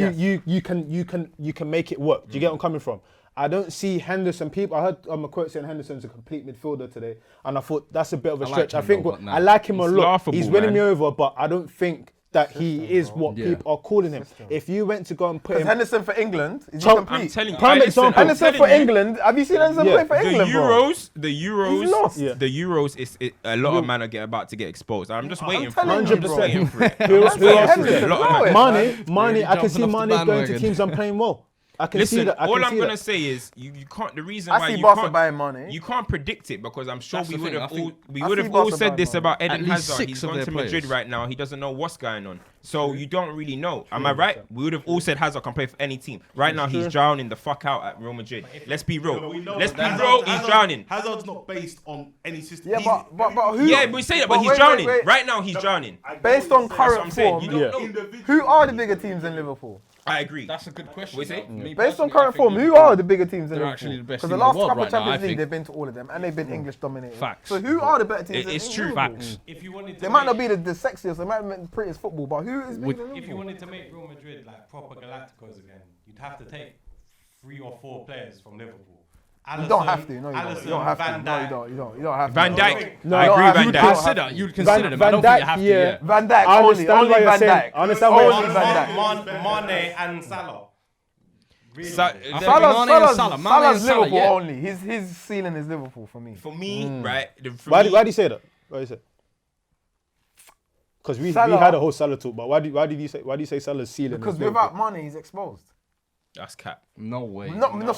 you can make it work. Do you get where I'm coming from? I don't see Henderson. People, I heard a quote saying Henderson's a complete midfielder today, and I thought that's a bit of a I like stretch. him I think though, but nah. I like him a He's lot. laughable, He's winning man. me over, but I don't think that he is what Yeah. people are calling him. If you went to go and put Because him, Henderson for England, is he I'm complete? I'm telling you. Prime listen, example. I'm Henderson for telling you, England, have you seen Henderson Yeah. play for England, bro? The Euros, He's lost. Yeah. the Euros is a lot of men are about to get exposed. I'm just waiting for it. telling I'm you, just bro. waiting for it. Who else is there? Henderson, A lot of allow men. it. Mane, Really I can see jumping off the Mane going to bandwagon. teams and playing well. I can see Listen, that. I all can I'm see gonna that. say is you can't. The reason I why see you Barca can't buying Mane. you can't predict it because I'm sure That's we the would thing, have I all think- we I would see have all Barca said buying this Mane. about Eden At least Hazard. 6 He's of gone their to Madrid players. right now. He doesn't know what's going on. So you don't really know. Am I right? We would have all said Hazard can play for any team. Right now he's drowning the fuck out at Real Madrid. Let's be real. Let's be real. He's drowning. Hazard's not based on any system. Yeah, but who? Yeah, we say that, but he's wait, drowning. wait. Right now he's drowning. Based on That's what I'm current saying. form, You don't know. who are the bigger teams in Liverpool? I agree. That's a good question. What you say? though. Me Based on personally, I current think form, who Liverpool- are the bigger teams in they're Liverpool? actually the best Because team the in last the world couple right now, I Champions League, think. they've been to all of them, and they've been English dominated. Facts. So who are the better teams? It's in true. Liverpool? Facts. If you wanted to They might not make- be the sexiest, they might be the prettiest football, but who is bigger than If you Liverpool? wanted to make Real Madrid like proper Galacticos again, you'd have to take 3 or 4 players from Liverpool. You don't have to. No, you don't. Alisson, You don't have to. Van No, you Dijk. don't. You don't have to. Van Dijk. No, I you don't agree. have Van to. Dijk. Consider, you'd consider them. I Van don't think you Dijk, have to. yeah. Yeah. Van Dijk, I only understand what you're Van saying. Dijk. I understand what Only you're Van saying. Dijk. Mane and Salah. Really? Sa- I think the- Mane and Salah. Mane and Salah's Salah, Liverpool yeah. only. His ceiling is Liverpool for me. For me, right? Why do you say that? Why do you say? Because we Salah- had a whole Salah talk, but why do you say Salah's ceiling? Because is Liverpool? without Mane, he's exposed. That's cap. No way. Not Mane.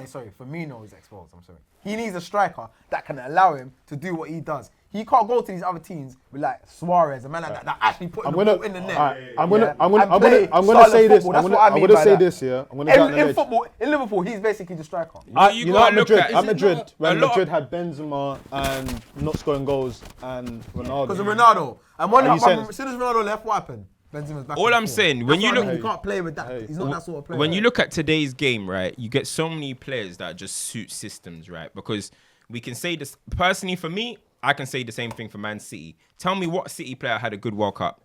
Sorry, Firmino is exposed. I'm sorry. He needs a striker that can allow him to do what he does. He can't go to these other teams with like Suarez, a man like that actually put the ball in the net. I'm gonna And play say this. football. That's I'm what I mean gonna by say that. this. Yeah, I'm gonna go out on a In ledge. football, in Liverpool, he's basically the striker. You You know, gotta at look Madrid, at- at Madrid, a when lot- Madrid had Benzema and not scoring goals and Ronaldo. Because of Ronaldo. And when Are you saying- as soon as Ronaldo left, what happened? Benzema's back. All on I'm form. saying, when That's you what I look- mean, you can't play with that. He's not that sort of player. When you look at today's game, right, you get so many players that just suit systems, right? Because we can say this personally for me, I can say the same thing for Man City. Tell me what City player had a good World Cup.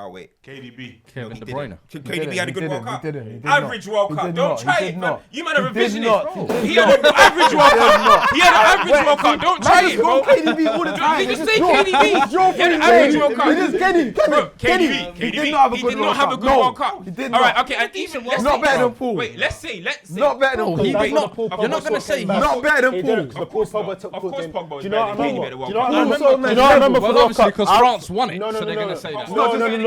Oh wait, KDB. Kevin he De didn't. Bruyne. KDB had a good World Cup. He didn't. Average World He Cup. did Don't not. try He it, did man. not. You man are He did revisionist. not. He had an average World Cup. He had an average World Cup. Don't try it, bro. KDB all the time. You just It's say your- KDB. it's your He had an thing, average mate. World Cup. It is Kenny. Bro, KDB. He did not have a He good did not World have a Cup. good No, World Cup. he did All right, not. okay, and even let's Not say- better than Paul. Wait, let's say. Not better than Bro, Paul. he That's did what not. Paul You're not Pogba gonna was say talking Not better He than didn't. Paul. The Paul Pogba took Of course, him. Pogba was Do you know what I better than remember? KDB at the Do World you know what I Cup. remember? No, Do you know what I remember for Well, the World obviously, Cup? because France won it, No, so they're gonna say that.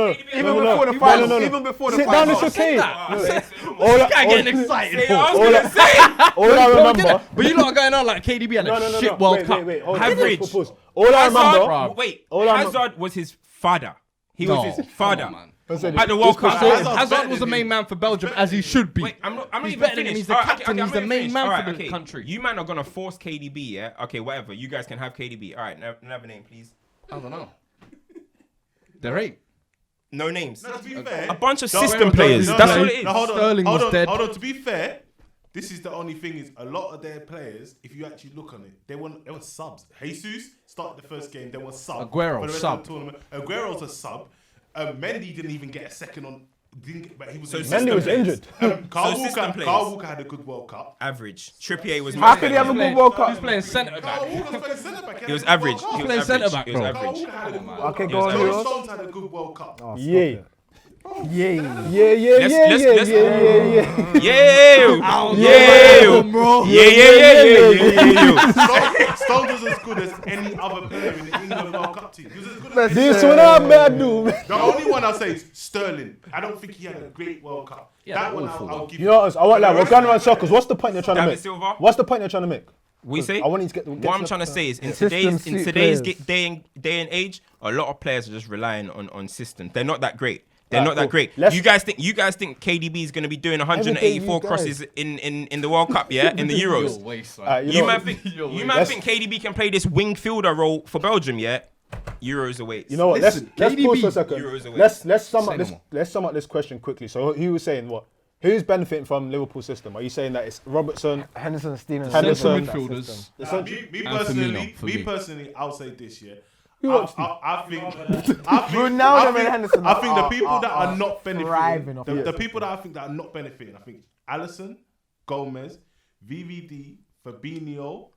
No. Even before the finals. Even before the Sit down, it's finals. okay. All getting excited. I was gonna say. All I remember. But you lot are going on like KDB had a shit World Cup. Wait. Hold on, Average. pause. All I remember. Hazard, wait, All I remember- Hazard was his father. He No, was his come father on, man. at the World Cup. Hazard was the main man for Belgium, as he should be. Wait, I'm not He's even better than him. finished. He's the Alright, captain. I'm He's the not main finished. man Alright, for the okay. country. You man are gonna force KDB, yeah? Okay, whatever. You guys can have KDB. All right, another name, please. I don't know. There ain't. No names. No, to be fair, A bunch of No, system wait, players. no, That's no, what it is. No, hold on, Sterling hold was on, dead. Hold on. To be fair, this is the only thing is a lot of their players, if you actually look on it, they were subs. Jesus started the first game, they were sub. Aguero, for the rest sub. of the tournament. Aguero's a sub. Mendy didn't even get a second on. But he was So injured. Mendy was injured. Carl system players. Walker had a good World Cup. Average. Trippier was How much could he have a better. good World He's Cup? playing centre back. Carl Walker's playing centre back. He was average. He was playing average. centre-back, He was bro. Carl average. Walker had a good World Okay, Cup. go on, He was Lewis. Stones had a good World Cup. Yeah. Yeah. Let's- Yeah. Stones was as good as any other player in the England World Cup team. He was as good as This one I'm bad do. The only one I'll say is Sterling. I don't think he had a great World Cup. Yeah, that they're one awful. I'll give You know what? I want that. We're going around circles. What's the point you're trying to David make? Silva. What's the point you're trying to make? We say. I want you to get what I'm trying to say is in System today's suit day and age, a lot of players are just relying on systems. They're not that great. They're Right, not that cool. great. Let's- You guys think KDB is going to be doing 184 guys. crosses in the World Cup? Yeah, in the Euros. You're waste, You know- might think KDB can play this wing fielder role for Belgium. Yeah, Euros away. You know what? Listen, let's pause for a KDB, second. Euros away. Let's sum Say up no this. more. Let's sum up this question quickly. So he was saying what? Who's benefiting from Liverpool system? Are you saying that it's Robertson? Henderson, Steven, Henderson. Central midfielders. Me And personally, Firmino, for me me. personally, I'll say this, yeah. else? I think Ronaldo and Henderson I think the are- people that are are not benefiting, thriving off the this. people that I think that are not benefiting, I think Alisson, Gomez, VVD, Fabinho,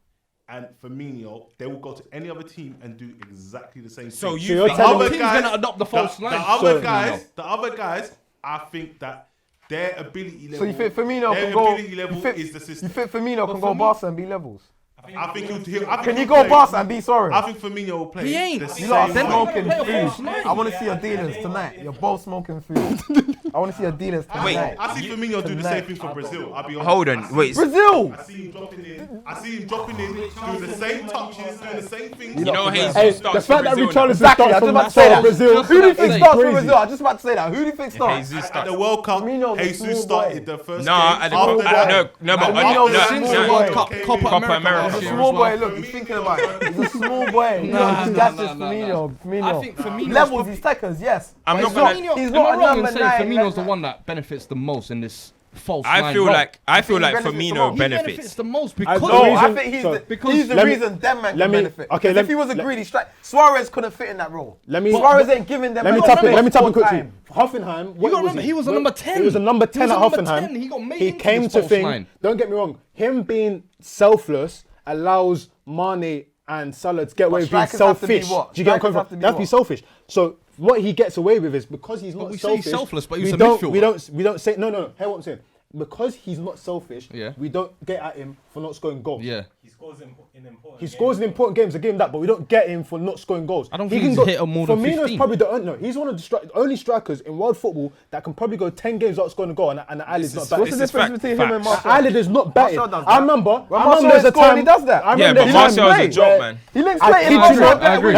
and Firmino, they will go to any other team and do exactly the same So thing. you you're think telling other me- Team's gonna adopt the false line. The other guys, I think that their ability level. So you think Firmino their can go? ability level You think, is the system. you think Firmino can go Barca and be levels? I think I Can think you he'll go play- Barca and be sorry? I think Firmino will play. He ain't. the You You lot are same Then way. smoking play a false food. nine. I want to see your dealers tonight. You're both smoking food. I want to see your dealers Wait, tonight. I see Firmino do the same thing for Brazil. I'll be honest. Hold I on, see- wait. Brazil. I see him dropping in. I see him dropping in, doing the same touches, doing the same things. You know, Hey, Jesus Hey, starts the for fact that Brazil now. Richarlison Exactly. I starts was from about to say that. Brazil. Who do you think is starts for crazy. Brazil? I was just about to say that. Who do you think starts? Jesus At starts. the World Cup, Firmino's a Jesus small started boy. the first No, game. at the After no, that- no, but Firmino's a Since small the boy. World Cup, Copa Copa America America. last He's a year small as boy. well. Look, he's thinking about it. He's a small boy. Nah, That's nah, just nah, Firmino. I think Firmino's Levels, probably- he's takers, yes. I'm But not he's gonna- not- He's Am not I a wrong in number saying 9. Firmino's the one that benefits the most in this false I line feel role? like benefits the Firmino most. He benefits. the most I because don't- No, I reason- think he's so- the, because- he's the let me- reason them man let can me- benefit. okay, Because let- if he was a let- greedy strike, Suarez couldn't fit in that role. Let me- Suarez ain't giving them. Let me no tap it. Let me tap it more quickly. time. Hoffenheim. You gotta remember, he was a number 10. He was a number 10 He was at a number Hoffenheim. 10. He got made He into came this to false think. line. Don't get me wrong. Him being selfless allows Mane and Salah to get away with being strikers have to be selfish. what? Do you get Strikers what I'm have to coming from? be They have to be what? selfish. So what he gets away with is because he's not we say he's selfish. selfless, but he's we a don't. midfielder. We don't say no. Hear what I'm saying. Because he's not selfish. Yeah. We don't get at him for not scoring goals. Yeah. He scores in important He scores in important games. I give him that, but we don't get him for not scoring goals. I don't He think can he's go- hit on more than Firmino's 15. probably he's one of the only strikers in world football that can probably go 10 games without scoring a goal, and the eyelid's not batted. What's the This is difference fact- between him and facts. Marcel? Eyelid is not batted. Marcel does I that. remember. When I remember Marcel there's a is scoring, time he does that. I remember Yeah, but there's a time Marcel's a where- joke, man. He links I play kid in you not. I agree.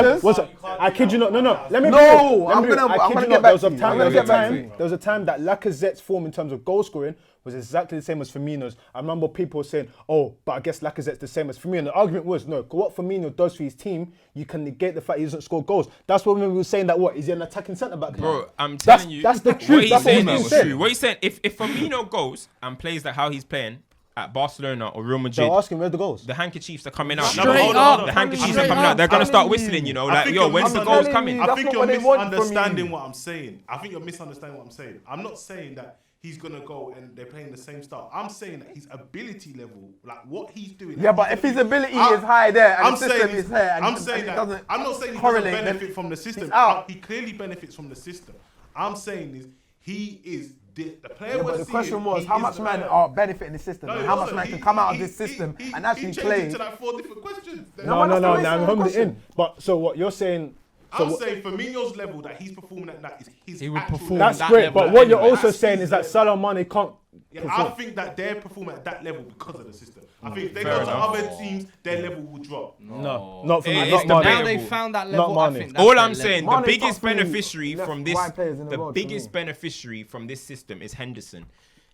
I kid you not. No. Let me. No, Let me I'm do it. gonna- I I'm kid gonna you get not. back There was to a you. time. I'm gonna get back to you. There was a time that Lacazette's form in terms of goal scoring was exactly the same as Firmino's. I remember people saying, "Oh, but I guess Lacazette's the same as Firmino." The argument was, no, what Firmino does for his team, you can negate the fact he doesn't score goals. That's what we were saying. That what is he an attacking centre back? Bro, I'm That's- telling you, that's the What truth. he's That's what saying he's is saying. true. What he's saying, if Firmino goes and plays like how he's playing at Barcelona or Real Madrid, They're asking where the goals. the handkerchiefs are coming out. Straight up. The handkerchiefs are Straight coming out. They're up. gonna start I'm whistling, telling you know, I like, think yo, you're when's the misunderstanding- goals coming? That's I think not you're what they want from misunderstanding you. what I'm saying. I think you're misunderstanding what I'm saying. I'm not saying that he's gonna go and they're playing the same style. I'm saying that his ability level, like what he's doing. Yeah, but if his ability is high there and I'm the system saying is here, and I'm it saying that. doesn't I'm not saying he doesn't correlate, then benefit from the system. he's out. He clearly benefits from the system. I'm saying is he is the player. Yeah, we're but the seeing, question was he how is much the man player. are benefiting the system, No, and it how much wasn't. man can come out of this system and actually he changed play. it to like 4 different questions. No, but that's the I'm reason holding it question. in. But so what you're saying? So I'm what- saying Firmino's level that he's performing at that is his He would actual perform level. That's that great, level but what you're anyway. also That's saying his is that level. Salah Mane can't Yeah, perform. I think that they're performing at that level because of the system. I think if they Fair go to enough. other teams, their level will drop. No, not for me. It's Not the Mane. Now debatable. they found that level. Not I Mane. think that's All their I'm level. saying, Mane's the biggest top three beneficiary left from this, wide players in the the world for biggest me. beneficiary from this system is Henderson.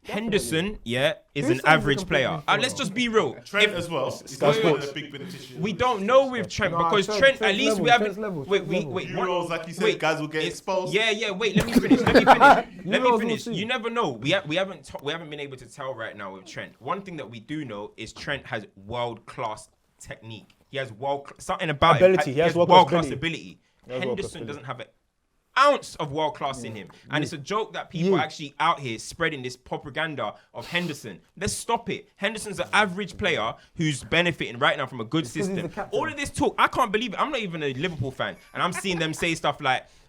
Henderson, yeah, is Who an says he average can play player. midfield? Let's just be real. Trent If- as well. He's Sky one of Sports. the big beneficiaries. We don't know with Trent No, because Trent's Trent, at levels, least we Trent's haven't. levels, Wait, Trent's wait, Euros, like you said, guys will get it's- exposed. Yeah, wait. Let me finish. Let me finish. Let me Euros will finish. see. You never know. We haven't been able to tell right now with Trent. One thing that we do know is Trent has world class technique. He has something about Ability. him. He has world-class world-class ability. has world-class Henderson ability. doesn't have an ounce of world class in him, and it's a joke that people are actually out here spreading this propaganda of Henderson. Let's stop it. Henderson's an average player who's benefiting right now from a good he's the system. captain. All of this talk, I can't believe it. I'm not even a Liverpool fan, and I'm seeing them say stuff like,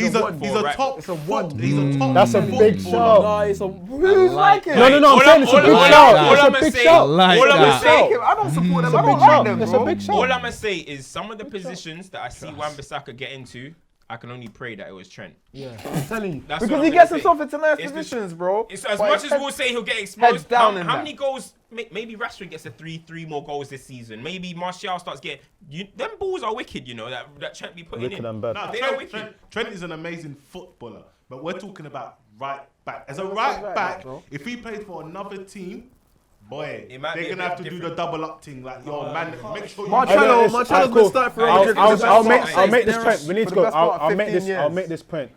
is He's a a one. he's a top. It's a one. He's a top. That's a big footballer. shout. It's a who's like it? No, I'm All saying it's a all- big all- shout. all It's I'ma a big say- shout. like all I'ma that. say- I don't support them. I It's a don't big like shout. them, It's a bro. big shout. All I'm gonna say is some of the positions that I see Wan-Bissaka get into, I can only pray that it was Trent. Yeah, I'm telling you. That's what Because I'm he gonna gets say. himself into nice It's the- positions, bro. It's as But much his as we'll say he'll get exposed. down How, in how that. many goals? Maybe Rashford gets three more goals this season. Maybe Martial starts getting. Them balls are wicked, you know. That Trent be putting Wicked in. and bad. No, They are wicked. Trent is an amazing footballer, but we're talking about right back. As a right back, bro. if he played for another team, boy, It might they're be a gonna have bit to do different. the double up thing. Like, yo, man, make sure you. Marcelo's been starting for Real Madrid for the I'll best part. make this point. We need For to the go. best part of I'll make 15 this. I'll years. make this point.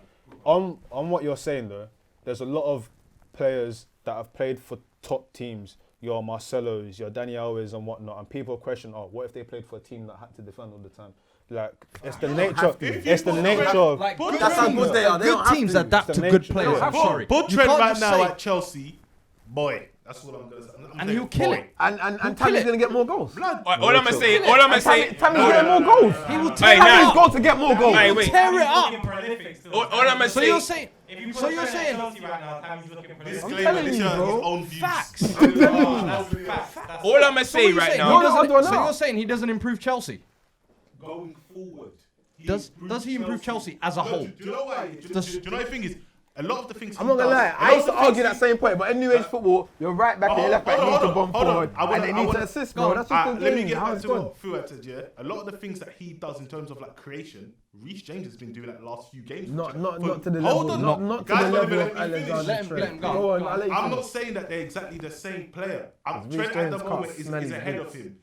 On what you're saying though, there's a lot of players that have played for top teams. Your Marcelos, your Dani Alves and whatnot, and people question, oh, what if they played for a team that had to defend all the time? Like, it's the nature. It's the nature of. Like, good That's how teams- good they are. They Good don't have teams to. adapt It's to the good nature. players. Yeah. I'm sorry. Put You Trent can't right just now say- at Chelsea, boy. That's what I'm gonna say. And he'll kill it. And Tammy's going to get more goals. Blood. All I'm gonna say. All I'm gonna say. Tammy's getting more goals. He will Hey, tear it nah. Tammy's up. got to get more goals. Hey, wait. Tear it up. All I'm gonna So say. you're saying? If you So put you're Trent at saying- Chelsea right now, Tammy's looking for this. Disclaimer, telling this you, is his bro. own views. Facts. That's facts. All I'm gonna So say what you right saying? now. He doesn't- No, no. So you're saying he doesn't improve Chelsea? Going forward. Does he improve Chelsea as a whole? Do you know why? Do you know the thing is? A lot of the things. I'm not going to lie. I used to argue that same point, but in New Age football, your right back and your left back need to bomb forward. And they need to assist, bro. That's just the Let me game. get How back it's to done. what Fuad said, yeah? A lot of the things that he does in terms of like creation, Reece James has been doing that last few games. Not to the Hold level. on, Not to guys, the let me level of finish. Alexander Let him Trent. go. Go on, I'll let you I'm finish. not saying that they're exactly the same player. Reece Trent at James the can't moment smell is his ahead of boots. him.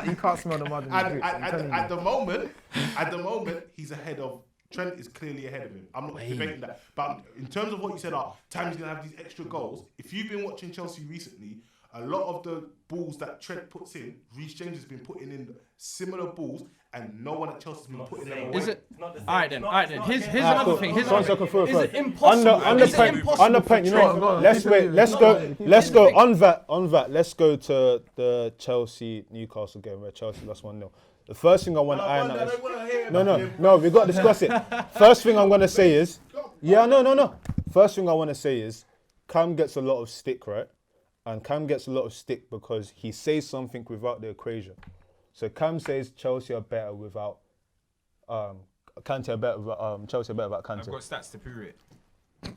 You can't smell the mud in his boots. I'm telling you. At the moment, he's ahead of. Trent is clearly ahead of him. I'm not debating that. But in terms of what you said, Tammy's going to have these extra goals. If you've been watching Chelsea recently, a lot of the balls that Trent puts in, Reece James has been putting in similar balls, and no one at Chelsea has been putting them away. Is it? All right then. Here's another thing. Here's One another second, thing. Is first. it impossible? On the point, you know what? Let's go on that. Let's go to the Chelsea Newcastle game where Chelsea lost 1-0. The first thing I want to iron out is no, we got to discuss it. First thing I'm gonna say is, First thing I want to say is, Cam gets a lot of stick, right? And Cam gets a lot of stick because he says something without the equation. So Cam says Chelsea are better without Chelsea are better without Kante. I've got stats to prove it.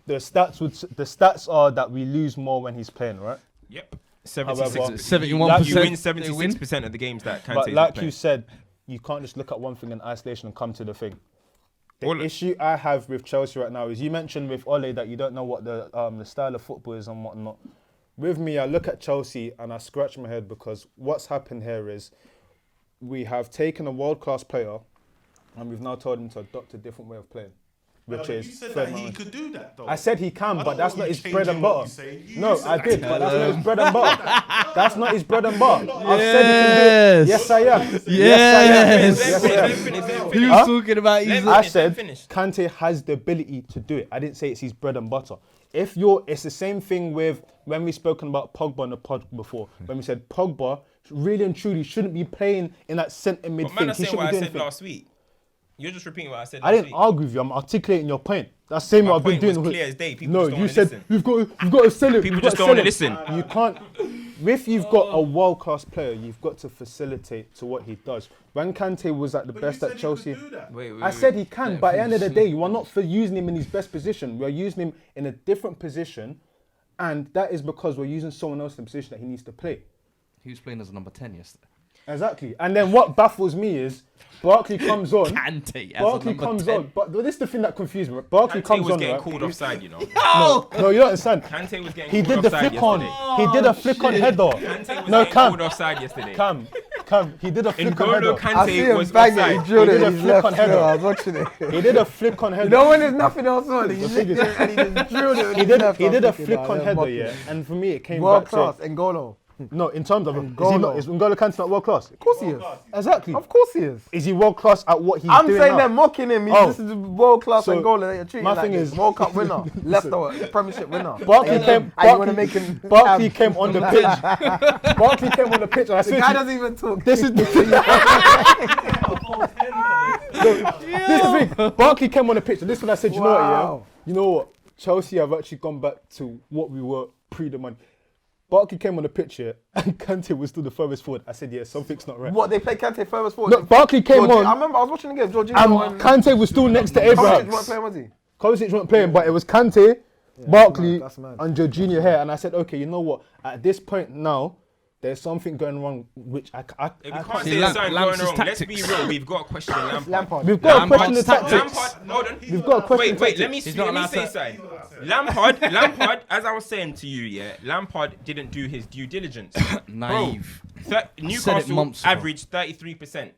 The stats are that we lose more when he's playing, right? Yep. However, 71%. You win 76% of the games that Kante But is like playing. you said, you can't just look at one thing in isolation and come to the thing. The All- issue I have with Chelsea right now is you mentioned with Ole that you don't know what the style of football is and whatnot. With me, I look at Chelsea and I scratch my head because what's happened here is we have taken a world-class player and we've now told him to adopt a different way of playing. Which You is said third that he man. could do that, though. I said he can, I but don't that's want not you his bread and changing what butter. you say. You No, said I that. did, but that's not his bread and butter. That's not his bread and butter. I've said he can do it. Yes, I am. Yes, I am. He was talking about his. I said Kante has the ability to do it. I didn't say it's his bread and butter. It's the same thing with when we spoken about Pogba on the pod before. When we said Pogba really and truly shouldn't be playing in that centre mid But man, I thing. He said shouldn't what be I doing said anything. last week. You're just repeating what I said I last didn't week. argue with you. I'm articulating your point. That's the same My what I've been point doing. was with- clear as day. People No, just don't you wanna said listen. you've got to sell it. People you've just got don't to wanna sell it. listen. You can't. If you've got a world-class player, you've got to facilitate to what he does. When Kante was at the But best you at said he Chelsea, could do that. Wait, I said he can. But at the end of the day, you are not for using him in his best position. We're using him in a different position, and that is because we're using someone else in the position that he needs to play. He was playing as a number 10 yesterday. Exactly. And then what baffles me is Barkley comes on. Kante as a Barkley number comes 10. on. But this is the thing that confused me. Barkley Kante comes was on. getting Right? called offside, you know. No, you don't understand. Kante was getting He called did the offside flick on. yesterday. He did a flick on header. Kante was No, getting Cam. called offside yesterday. Cam. He did a flick on N'Golo header. I see Kante him was bang it. He offside. drilled He it. did a He's flick left. on header. I was watching it. He did a flick on header. You know when there's nothing else on, he thing licked it and he just drilled it. He did a flick on header, yeah. And for me, it came World back class, to N'Golo. no. In terms of is N'Golo Kante not world class? Of course he is. Exactly. Of course he is. Is he world class at what he's I'm doing saying now? they're mocking him. This is world class So, N'Golo that you're treating my like thing this. is- World Cup winner, Leicester Premiership winner. Barkley And came. you want to make him? Barkley came on the pitch. Barkley came on the pitch, and I The said, guy doesn't even talk. "This is the this is the thing. Barkley came on the pitch, and this is when I said, you know what, yeah, Wow. you know what, Chelsea have actually gone back to what we were pre the money. Barkley came on the pitch here, and Kante was still the furthest forward. I said, yeah, something's not right. What, they played Kante furthest forward? No, Barkley came on. I remember I was watching the game. Jorginho And Kante was still next to Abraham. Kovacic weren't playing, was he? Kovacic weren't playing, but it was Kante, Barkley, that's mad. and Jorginho here. And I said, okay, you know what? At this point now, there's something going wrong, which I If we can't See, say there's something going Lamp's wrong, let's be tactics. real. We've got to question Lampard. Lampard. We've got to question the Lampard's tactics. Lampard, hold on. We've got to question Wait, the let me He's see, not let me allowed say to- something. Lampard, as I was saying to you, yeah, Lampard didn't do his due diligence. Naive. Bro, Said it Newcastle months ago. averaged 33%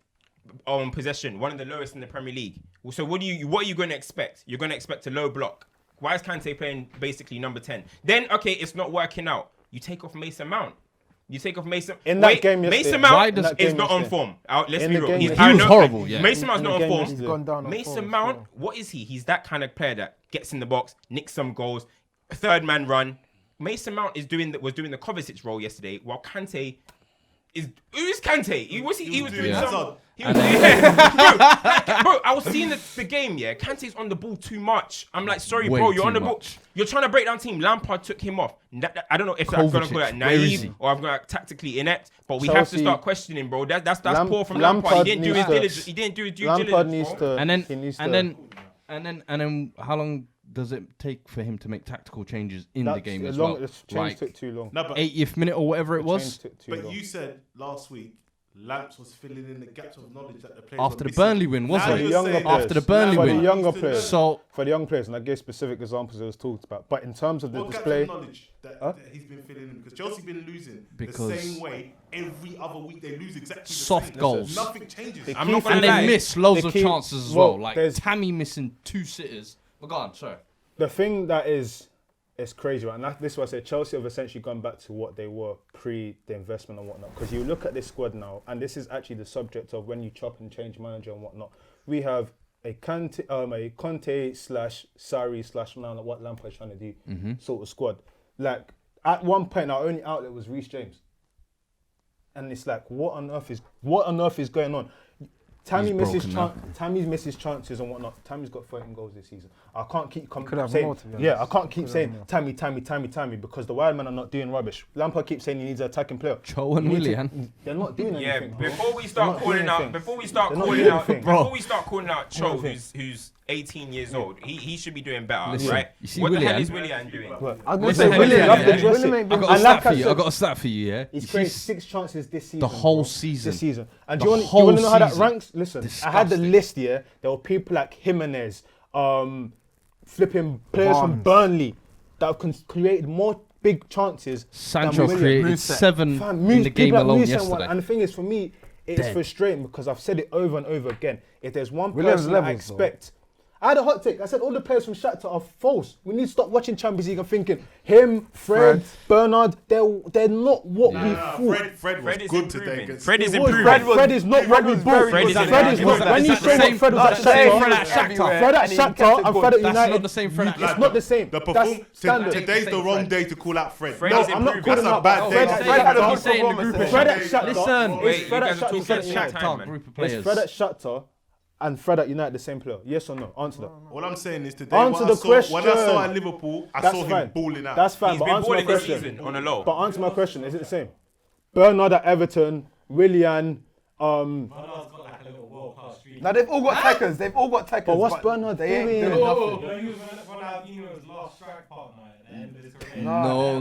on possession, one of the lowest in the Premier League. So what are you going to expect? You're going to expect a low block. Why is Kante playing basically number 10? Then, okay, it's not working out. You take off Mason Mount. You take off Mason. In that game yesterday. Mason Why Mount does- is game not on yesterday. form. Let's In be the real. game He's, yesterday. I He was know- horrible, yeah. Mason Mount's In not the on game form. yesterday. He's gone down. Mason Mount, what is he? He's that kind of player that gets in the box, nicks some goals, third man run. Mason Mount was doing the Kovacic role yesterday, while Kante is who's Kante? He was doing doing some. Hazard. He was, yeah. bro, I was seeing the game. Yeah, Kante's on the ball too much. I'm like, sorry, Way bro, you're too on the ball. much. You're trying to break down team. Lampard took him off. I don't know if I'm gonna call that Kovacic, where is he? naive or I'm gonna tactically inept, but we have to Chelsea- start questioning, bro. That's poor from Lampard Lampard. He didn't do his needs to- diligence. He didn't do his due Lampard diligence. needs bro. to. And then, he needs and to- then, how long does it take for him to make tactical changes in the that's game a as long- well? the change Like took too long. No, but 80th minute or whatever it The was. change took too But long. you said last week, Lamps was filling in the gaps of knowledge that the players After were the missing. Burnley win, wasn't Now it? you're Younger saying- players. After the Burnley For the win. younger Used to players. learn. So For the young players, and I gave specific examples I was talked about. But in terms of the What gaps display, of knowledge that he's been filling in? Because Chelsea been losing Because- the same way every other week. They lose exactly the Soft same. goals. Nothing changes. I'm not gonna and lie. they miss loads the of key- chances as well, well. Like there's- Tammy missing 2 sitters. But go on, sorry. the thing that is crazy, right? And this is why I say Chelsea have essentially gone back to what they were pre the investment and whatnot. Because you look at this squad now, and this is actually the subject of when you chop and change manager and whatnot. We have a Conte / Sarri / now what Lampard's trying to do sort of squad. Like at one point, our only outlet was Reece James, and it's like, what on earth is going on? Tammy He's misses chances and whatnot. Tammy's got 13 goals this season. I can't keep could have saying, more, to be honest. yeah, I can't keep Could saying have Tammy because the wild men are not doing rubbish. Lampard keeps saying he needs an attacking player. Joe and You need to- Willian. They're not doing Yeah, anything. bro. before we They're start not calling doing out, anything. before we start They're not calling doing out, anything. before we start calling out Cho, Not doing who's 18 years old, he should be doing better, Listen, right? you see What the hell Willian? is Willian doing? Look, I was Listen, gonna say Willian, Willian. love the Willian dressing. ain't I been got a And stat like for I you. I said- got a stat for you. Yeah. He's You created see 6 chances this season. the whole bro. season. This season. And The do you want whole to know how that season. ranks? Listen, I had the Disgusting. list here. There were people like Jimenez, flipping players from Barnes. Burnley that have created more big chances. Sancho than Willian. created Moveset. 7 Fam, in Moose- the game people like alone Moose and one- yesterday. And the thing is, for me, it's Dead. frustrating because I've said it over and over again. If there's one Williams person that I levels, though. expect, I had a hot take. I said all the players from Shakhtar are false. We need to stop watching Champions League and thinking him, Fred, Bernard. They're not what we thought. Fred was is good improving. today. against- Fred is He was. improving. Fred is not what we bought. Fred is Fred is improving. not. When you Is that say the what Fred was at same Fred Shakhtar, at Shakhtar? Fred at Shakhtar and Fred at That's United. not the same Fred at It's not the same. The That's perform- standard. Today's the wrong day to call out Fred. Fred No, is I'm not improving. calling That's out bad Oh, day. Fred had a good He's saying the performance. group of Fred at Listen. Shakhtar. Wait, Is you Fred guys at are Shakhtar? talking Fred at United? Shakhtar, group of Is players. Fred at Shakhtar and Fred at United the same player? Yes or no? Answer that. All I'm saying is today, Answer when the I saw at question. Liverpool, I That's saw fine. him balling out. That's fine. He's But been answer my balling this question. season on a low. But answer my question. Is it the same? Bernard at Everton, Willian. Now they've all got tackers. They've all got tackers. But what's Bernard They ain't doing? doing nothing. He was Ronaldinho's last strike partner at the end of his career. No.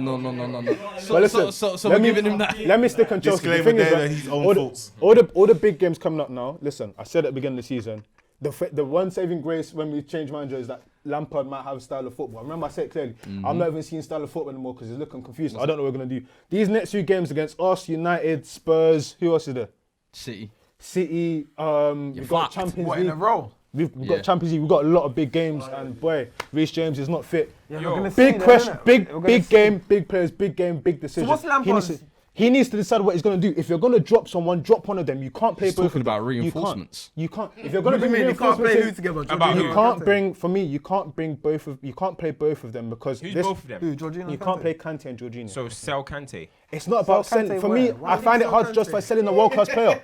But listen, So let we're me- giving him that. Let me stick on Chelsea. The Disclaimer thing is there that that his own all faults. all the big games coming up now. Listen, I said at the beginning of the season, the one saving grace when we change manager is that Lampard might have a style of football. I remember I said it clearly. I'm not even seeing style of football anymore because he's looking confused. I don't know what we're gonna do. These next few games against us, United, Spurs, who else is there? City. City. We've got fucked. Champions What, in a League. row? We've Yeah. got Champions League. We've got a lot of big games, and boy, Reece James is not fit. Yeah, Yo, we're gonna see Big that, question, innit? big We're gonna big see. game, big players, big game, big decision. what's Lampard's- He needs to decide what he's going to do. If you're going to drop someone, drop one of them. You can't play He's both talking of them. about reinforcements. You can't. If you're going What to do you bring mean? You can't play reinforcements who in, together? About Jorginho who? and can't Kante. bring. For me, you can't bring both of. You can't play both of them because Who's this- both of them? Who? Jorginho You and can't Kante? play Kante and Jorginho. So sell Kante. It's not about Sell Kante selling. For where? me, Why I do find you it sell hard to justify Kante? selling a world-class player.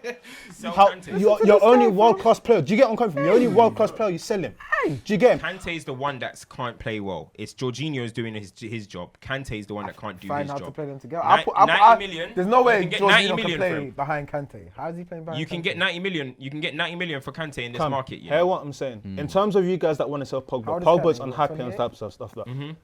Sell How, Kante. you're only world-class player. Do you get on coming from? You're only world-class player, you sell him. Do you get him? Kante is the one that can't play well. It's Jorginho's doing his job. Kante is the one that can't do Find his how to job. play them together. 90 million. There's no You way can get 90 Jorginho million can for play him. behind Kante. How is he playing behind You can Kante? get 90 million. You can get 90 million for Kante in this Come, market. You hear know? what I'm saying? In terms of you guys that want to sell How Pogba, old is Pogba's Kante? unhappy and 28? stuff like that.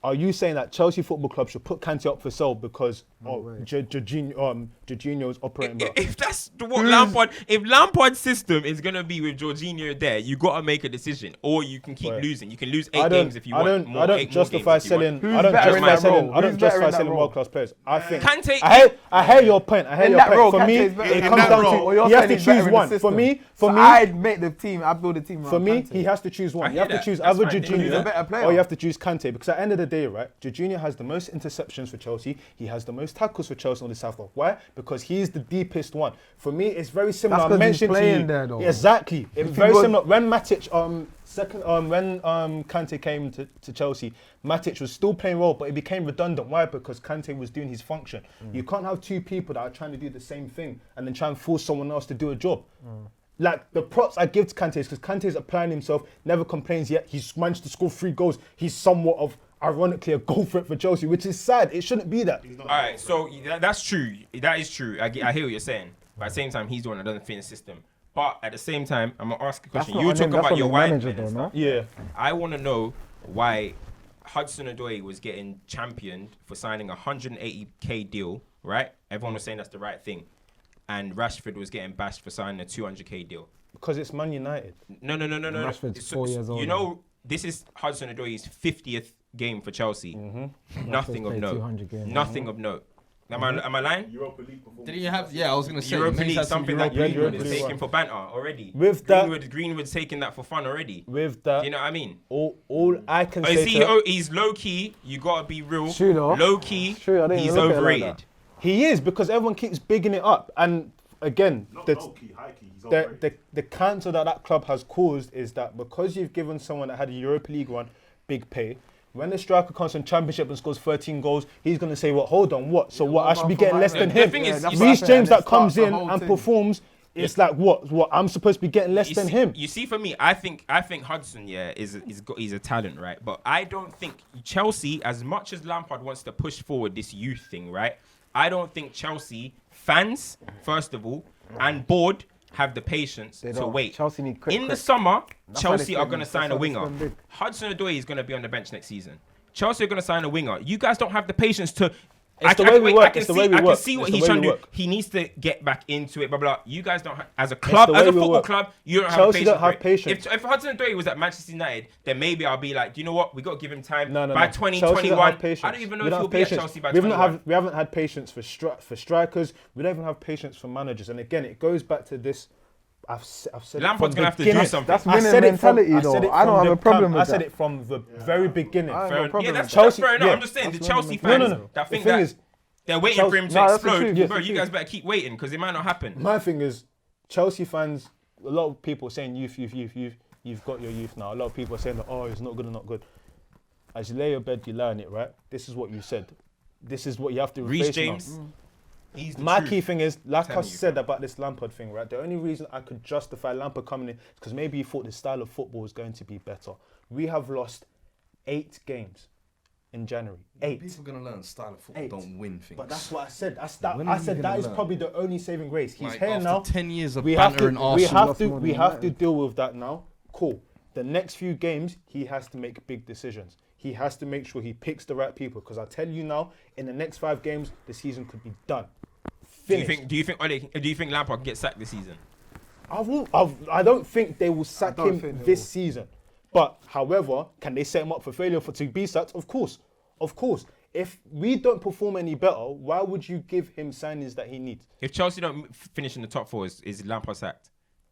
Are you saying that Chelsea Football Club should put Kante up for sale because Jorginho's operating better? If that's what Lampard, if Lampard's system is gonna be with Jorginho there, you gotta make a decision, or you can keep Right. losing. You can lose 8 games if you want. I don't justify selling. I don't better in justify that selling. role? I don't Who's better justify in that selling role? world-class players. I think. Kante. I hear your point. I hear In your that role, point. For me, Kante's better it in comes that down role. to Or you're he has saying to he's better choose in the one. For system. me, So I'd make the team. I'd build a team around For me, Kante. he has to choose one. I You have hear to that. choose That's either fine. He's a better Jorginho player. or you have to choose Kante. Because at the end of the day, right, Jorginho has the most interceptions for Chelsea. He has the most tackles for Chelsea on the South Wall. Why? Because he's the deepest one. For me, it's very similar. That's I 'cause he's mentioned to playing you. there, though. Exactly. It's If very he was- similar. When Matic, when Kante came to Chelsea, Matic was still playing well, but it became redundant. Why? Because Kante was doing his function. You can't have two people that are trying to do the same thing and then try and force someone else to do a job. Like, the props I give to Kante is because Kante is applying himself, never complains yet. He's managed to score 3 goals. He's somewhat of, ironically, a goal threat for Chelsea, which is sad. It shouldn't be that. All right, so that's true. That is true. I hear what you're saying. But at the same time, he's the one that doesn't fit in the system. But at the same time, I'm gonna ask a question. not You on talk him, that's about on your the wine manager and though, stuff. Yeah. I want to know why Hudson-Odoi was getting championed for signing a 180k deal, right? Everyone was saying that's the right thing, and Rashford was getting bashed for signing a 200k deal. Because it's Man United. No. Rashford's 4 years old You know, this is Hudson-Odoi's 50th game for Chelsea. Nothing of played note. 200 games. Nothing of note. Am I lying? Europa League performance. Did he have? Yeah, I was gonna say. Europa Men's League, had some something that Europa League Greenwood winners. is taking for banter already. With that- Greenwood's taking that for fun already. With that, Do you know what I mean? all I can Oh, say see, to he's low key. You gotta be real. True though. Low key. True, I didn't He's even look at it like overrated. that. he is because everyone keeps bigging it up. And again, Not the, low key, high key. He's the, overrated. the cancer that club has caused is that because you've given someone that had a Europa League run big pay, when the striker comes from Championship and scores 13 goals, he's going to say, "What? Hold on, what? So what? I should be getting less than The him." thing is, that's you what I Reece said, James and it that comes starts the in whole and thing. performs, it's like what? I'm supposed to be getting less than him. You see, for me, I think Hudson, he's a talent, right? But I don't think Chelsea, as much as Lampard wants to push forward this youth thing, right? I don't think Chelsea fans, first of all, and board have the patience to don't. wait. Chelsea need quick, In the quick. summer, That's why they Chelsea are spend- going to that's sign why a they winger. spend big. Hudson-Odoi is going to be on the bench next season. Chelsea are going to sign a winger. You guys don't have the patience to. It's the way we work. It's the way we I can work. see It's what the he's way trying we to do. work. He needs to get back into it. Blah blah. You guys don't, as a club, the as way a we football work. club, you don't have Chelsea patience. don't have for it. patience. If Hudson-Odoi was at Manchester United, then maybe I'll be like, do you know what? We got to give him time. No. By Chelsea don't 2021, have patience. I don't even know We if don't he'll have be at patience. Chelsea by We 2021. haven't had patience for strikers. We don't even have patience for managers. And again, it goes back to this. I've said Lampard's it gonna have from to do beginning. something. That's I winning said it from- mentality, I though. said it I don't from have a the problem camp. with I said that. it from the very beginning. I ain't got a problem Yeah, with that's that. fair enough. yeah. I'm just saying, the That's Chelsea winning fans mentality. that The think thing that is, they're waiting Chelsea- for him to No, that's the explode. truth. Bro, Yes, you the guys better keep waiting because it might not happen. My thing is, Chelsea fans, a lot of people are saying youth. You've got your youth now. A lot of people are saying that, oh, it's not good and not good. As you lay your bed, you lie on it, right? This is what you said. This is what you have to Reece face now. James, he's the My truth. key thing is, like I telling you, said about this Lampard thing, right? The only reason I could justify Lampard coming in is because maybe he thought the style of football was going to be better. We have lost 8 games in January. 8. People are gonna learn style of football 8. don't win things. But that's what I said. When I are you said gonna that is learn? probably the only saving grace. He's Like, here after now. 10 years of We have banter to. in We Arsenal. have to. more We than have to United. deal with that now. Cool. The next few games, he has to make big decisions. He has to make sure he picks the right people. Because I tell you now, in the next 5 games, the season could be done. Finished. Do you think Lampard can get sacked this season? I don't think they will sack don't him think they this will. season. But however, can they set him up for failure to be sacked? Of course. If we don't perform any better, why would you give him signings that he needs? If Chelsea don't finish in the top 4, is Lampard sacked?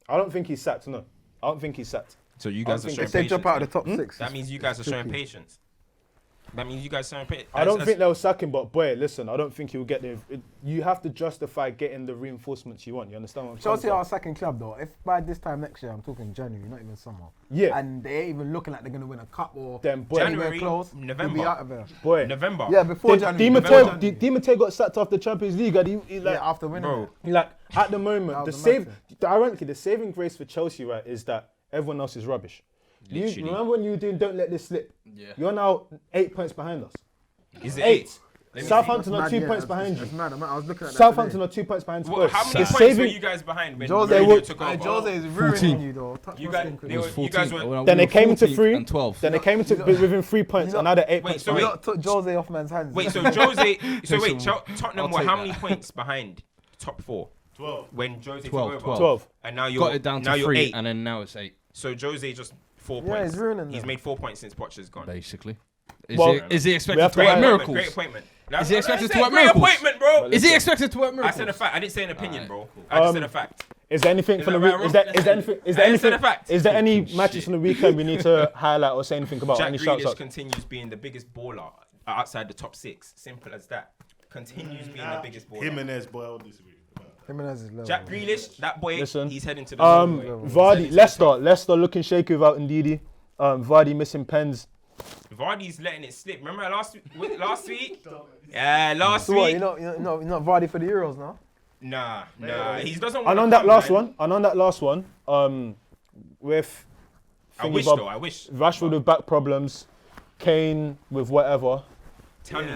I don't think he's sacked. No, I don't think he's sacked. So you guys are think showing If they patience. drop out of the then. top 6, That means you guys are showing patience. That means you guys sign. I don't think they'll sack him, but boy, listen, I don't think he'll get the. You have to justify getting the reinforcements you want. You understand what I'm saying? Chelsea are a second club though. If by this time next year, I'm talking January, not even summer. Yeah. And they ain't even looking like they're gonna win a cup or Then boy, anywhere January, close. November. We'll be out of there. boy. November. Yeah, before January. Di Matteo got sacked after Champions League, and he like, Yeah, after winning. Bro. it. he, like at the moment, That was ironically, the saving grace for Chelsea, right, is that everyone else is rubbish. You Literally. remember when you were doing Don't Let This Slip? Yeah. You're now 8 points behind us. Is it 8. Let me Southampton That's are mad, 2 yeah, points that's- behind that's you. mad. I was looking at that Southampton today. are 2 points behind Well, Spurs. how many The points were saving- you guys behind when Jose, Mourinho took over? Jose is ruining 14. you though. Touch You my guys- skin, they Chris. were- you guys went. Then they came into 14th 3. and 12th. Then they came into within 3 points, and now they're 8 Wait, points so You wait. behind. lot took Jose off man's hands. Wait, so Jose. So wait, Listen, Tottenham I'll were take how that. many points behind top 4 12. when Jose 12, took over? 12. 12. And now you're Got it down now to you're 3, 8. and then now it's 8, So Jose just 4 Yeah, points. he's ruining He's them. made 4 points since Poch has gone. basically. Is Well, he we expected have to to work find out. miracles? Great appointment. Is he expected to work work miracles? Great appointment, bro. Is he expected to work I miracles? said a fact. I didn't say an opinion, bro. I just said a fact. Is there anything Is from the that right, is Rob? there is there anything is there I said anything a fact. is there any Fucking matches shit. from the weekend we need to highlight or say anything about? Jack Any shouts Grealish out? continues being the biggest baller outside the top 6. Simple as that. Continues being the biggest baller. Jimenez, boy, I'll disagree. Jimenez is level. Jack Grealish, that boy, Listen, he's heading to the top, boy. Vardy, Leicester looking shaky without Ndidi. Vardy missing pens. Vardy's letting it slip. Remember last week? Yeah, last So what? week. You're not Vardy for the Euros now? Nah. He doesn't want And on that last one, with I thingy wish Bob- though. I wish. Rashford with back problems, Kane with whatever. Tammy,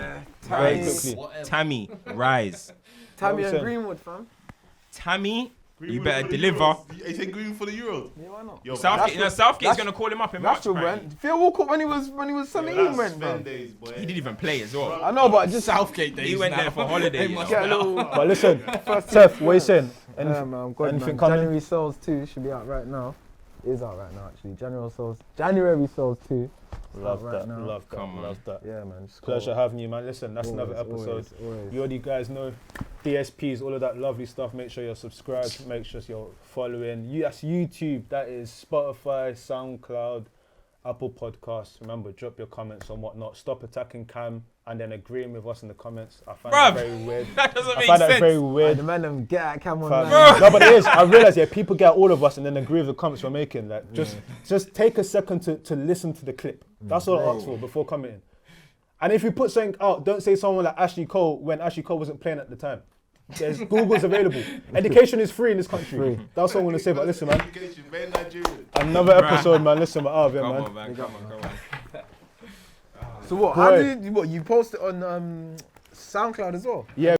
Very rise. quickly. Tammy, rise. Tammy we and saying? Greenwood, fam. Tammy, you Greenwood better for the deliver. Euros. He said Green for the Euros. Yeah, why not? Yo, Southgate's gonna call him up in March. Rashford apparently. went. Phil Walcott when he was 17 went, Sven bro. days, boy. He didn't even play as well. I know, but just Southgate days He went now. there for holiday. you know. get a little. But listen, Seth, what are you saying? Yeah, man, I'm good, anything man. coming? January Souls 2 should be out right now. It is out right now, actually. January Souls 2. Love right that, now. love that, Come on. love that. Yeah, man. Just Pleasure having you, man. Listen, that's another episode. Always. You already guys know DSPs, all of that lovely stuff. Make sure you're subscribed. Make sure you're following. That's YouTube. That is Spotify, SoundCloud, Apple Podcasts. Remember, drop your comments and whatnot. Stop attacking Cam and then agreeing with us in the comments. I find Bruv, that very weird. That doesn't I make find that sense. very The weird. man them get at Cam on Fam. man. No, but it is. I realize, yeah, people get all of us and then agree with the comments we're making. Like, just take a second to listen to the clip. That's all I ask for before commenting. And if you put something out, don't say someone like Ashley Cole when Ashley Cole wasn't playing at the time. Google's available. Education is free in this country. That's all I'm gonna say. But listen, man, Education, very Nigerian. another episode, man. Listen, but out of it, Come man. on, man. Come on. So what? How do you post it on SoundCloud as well? Yeah.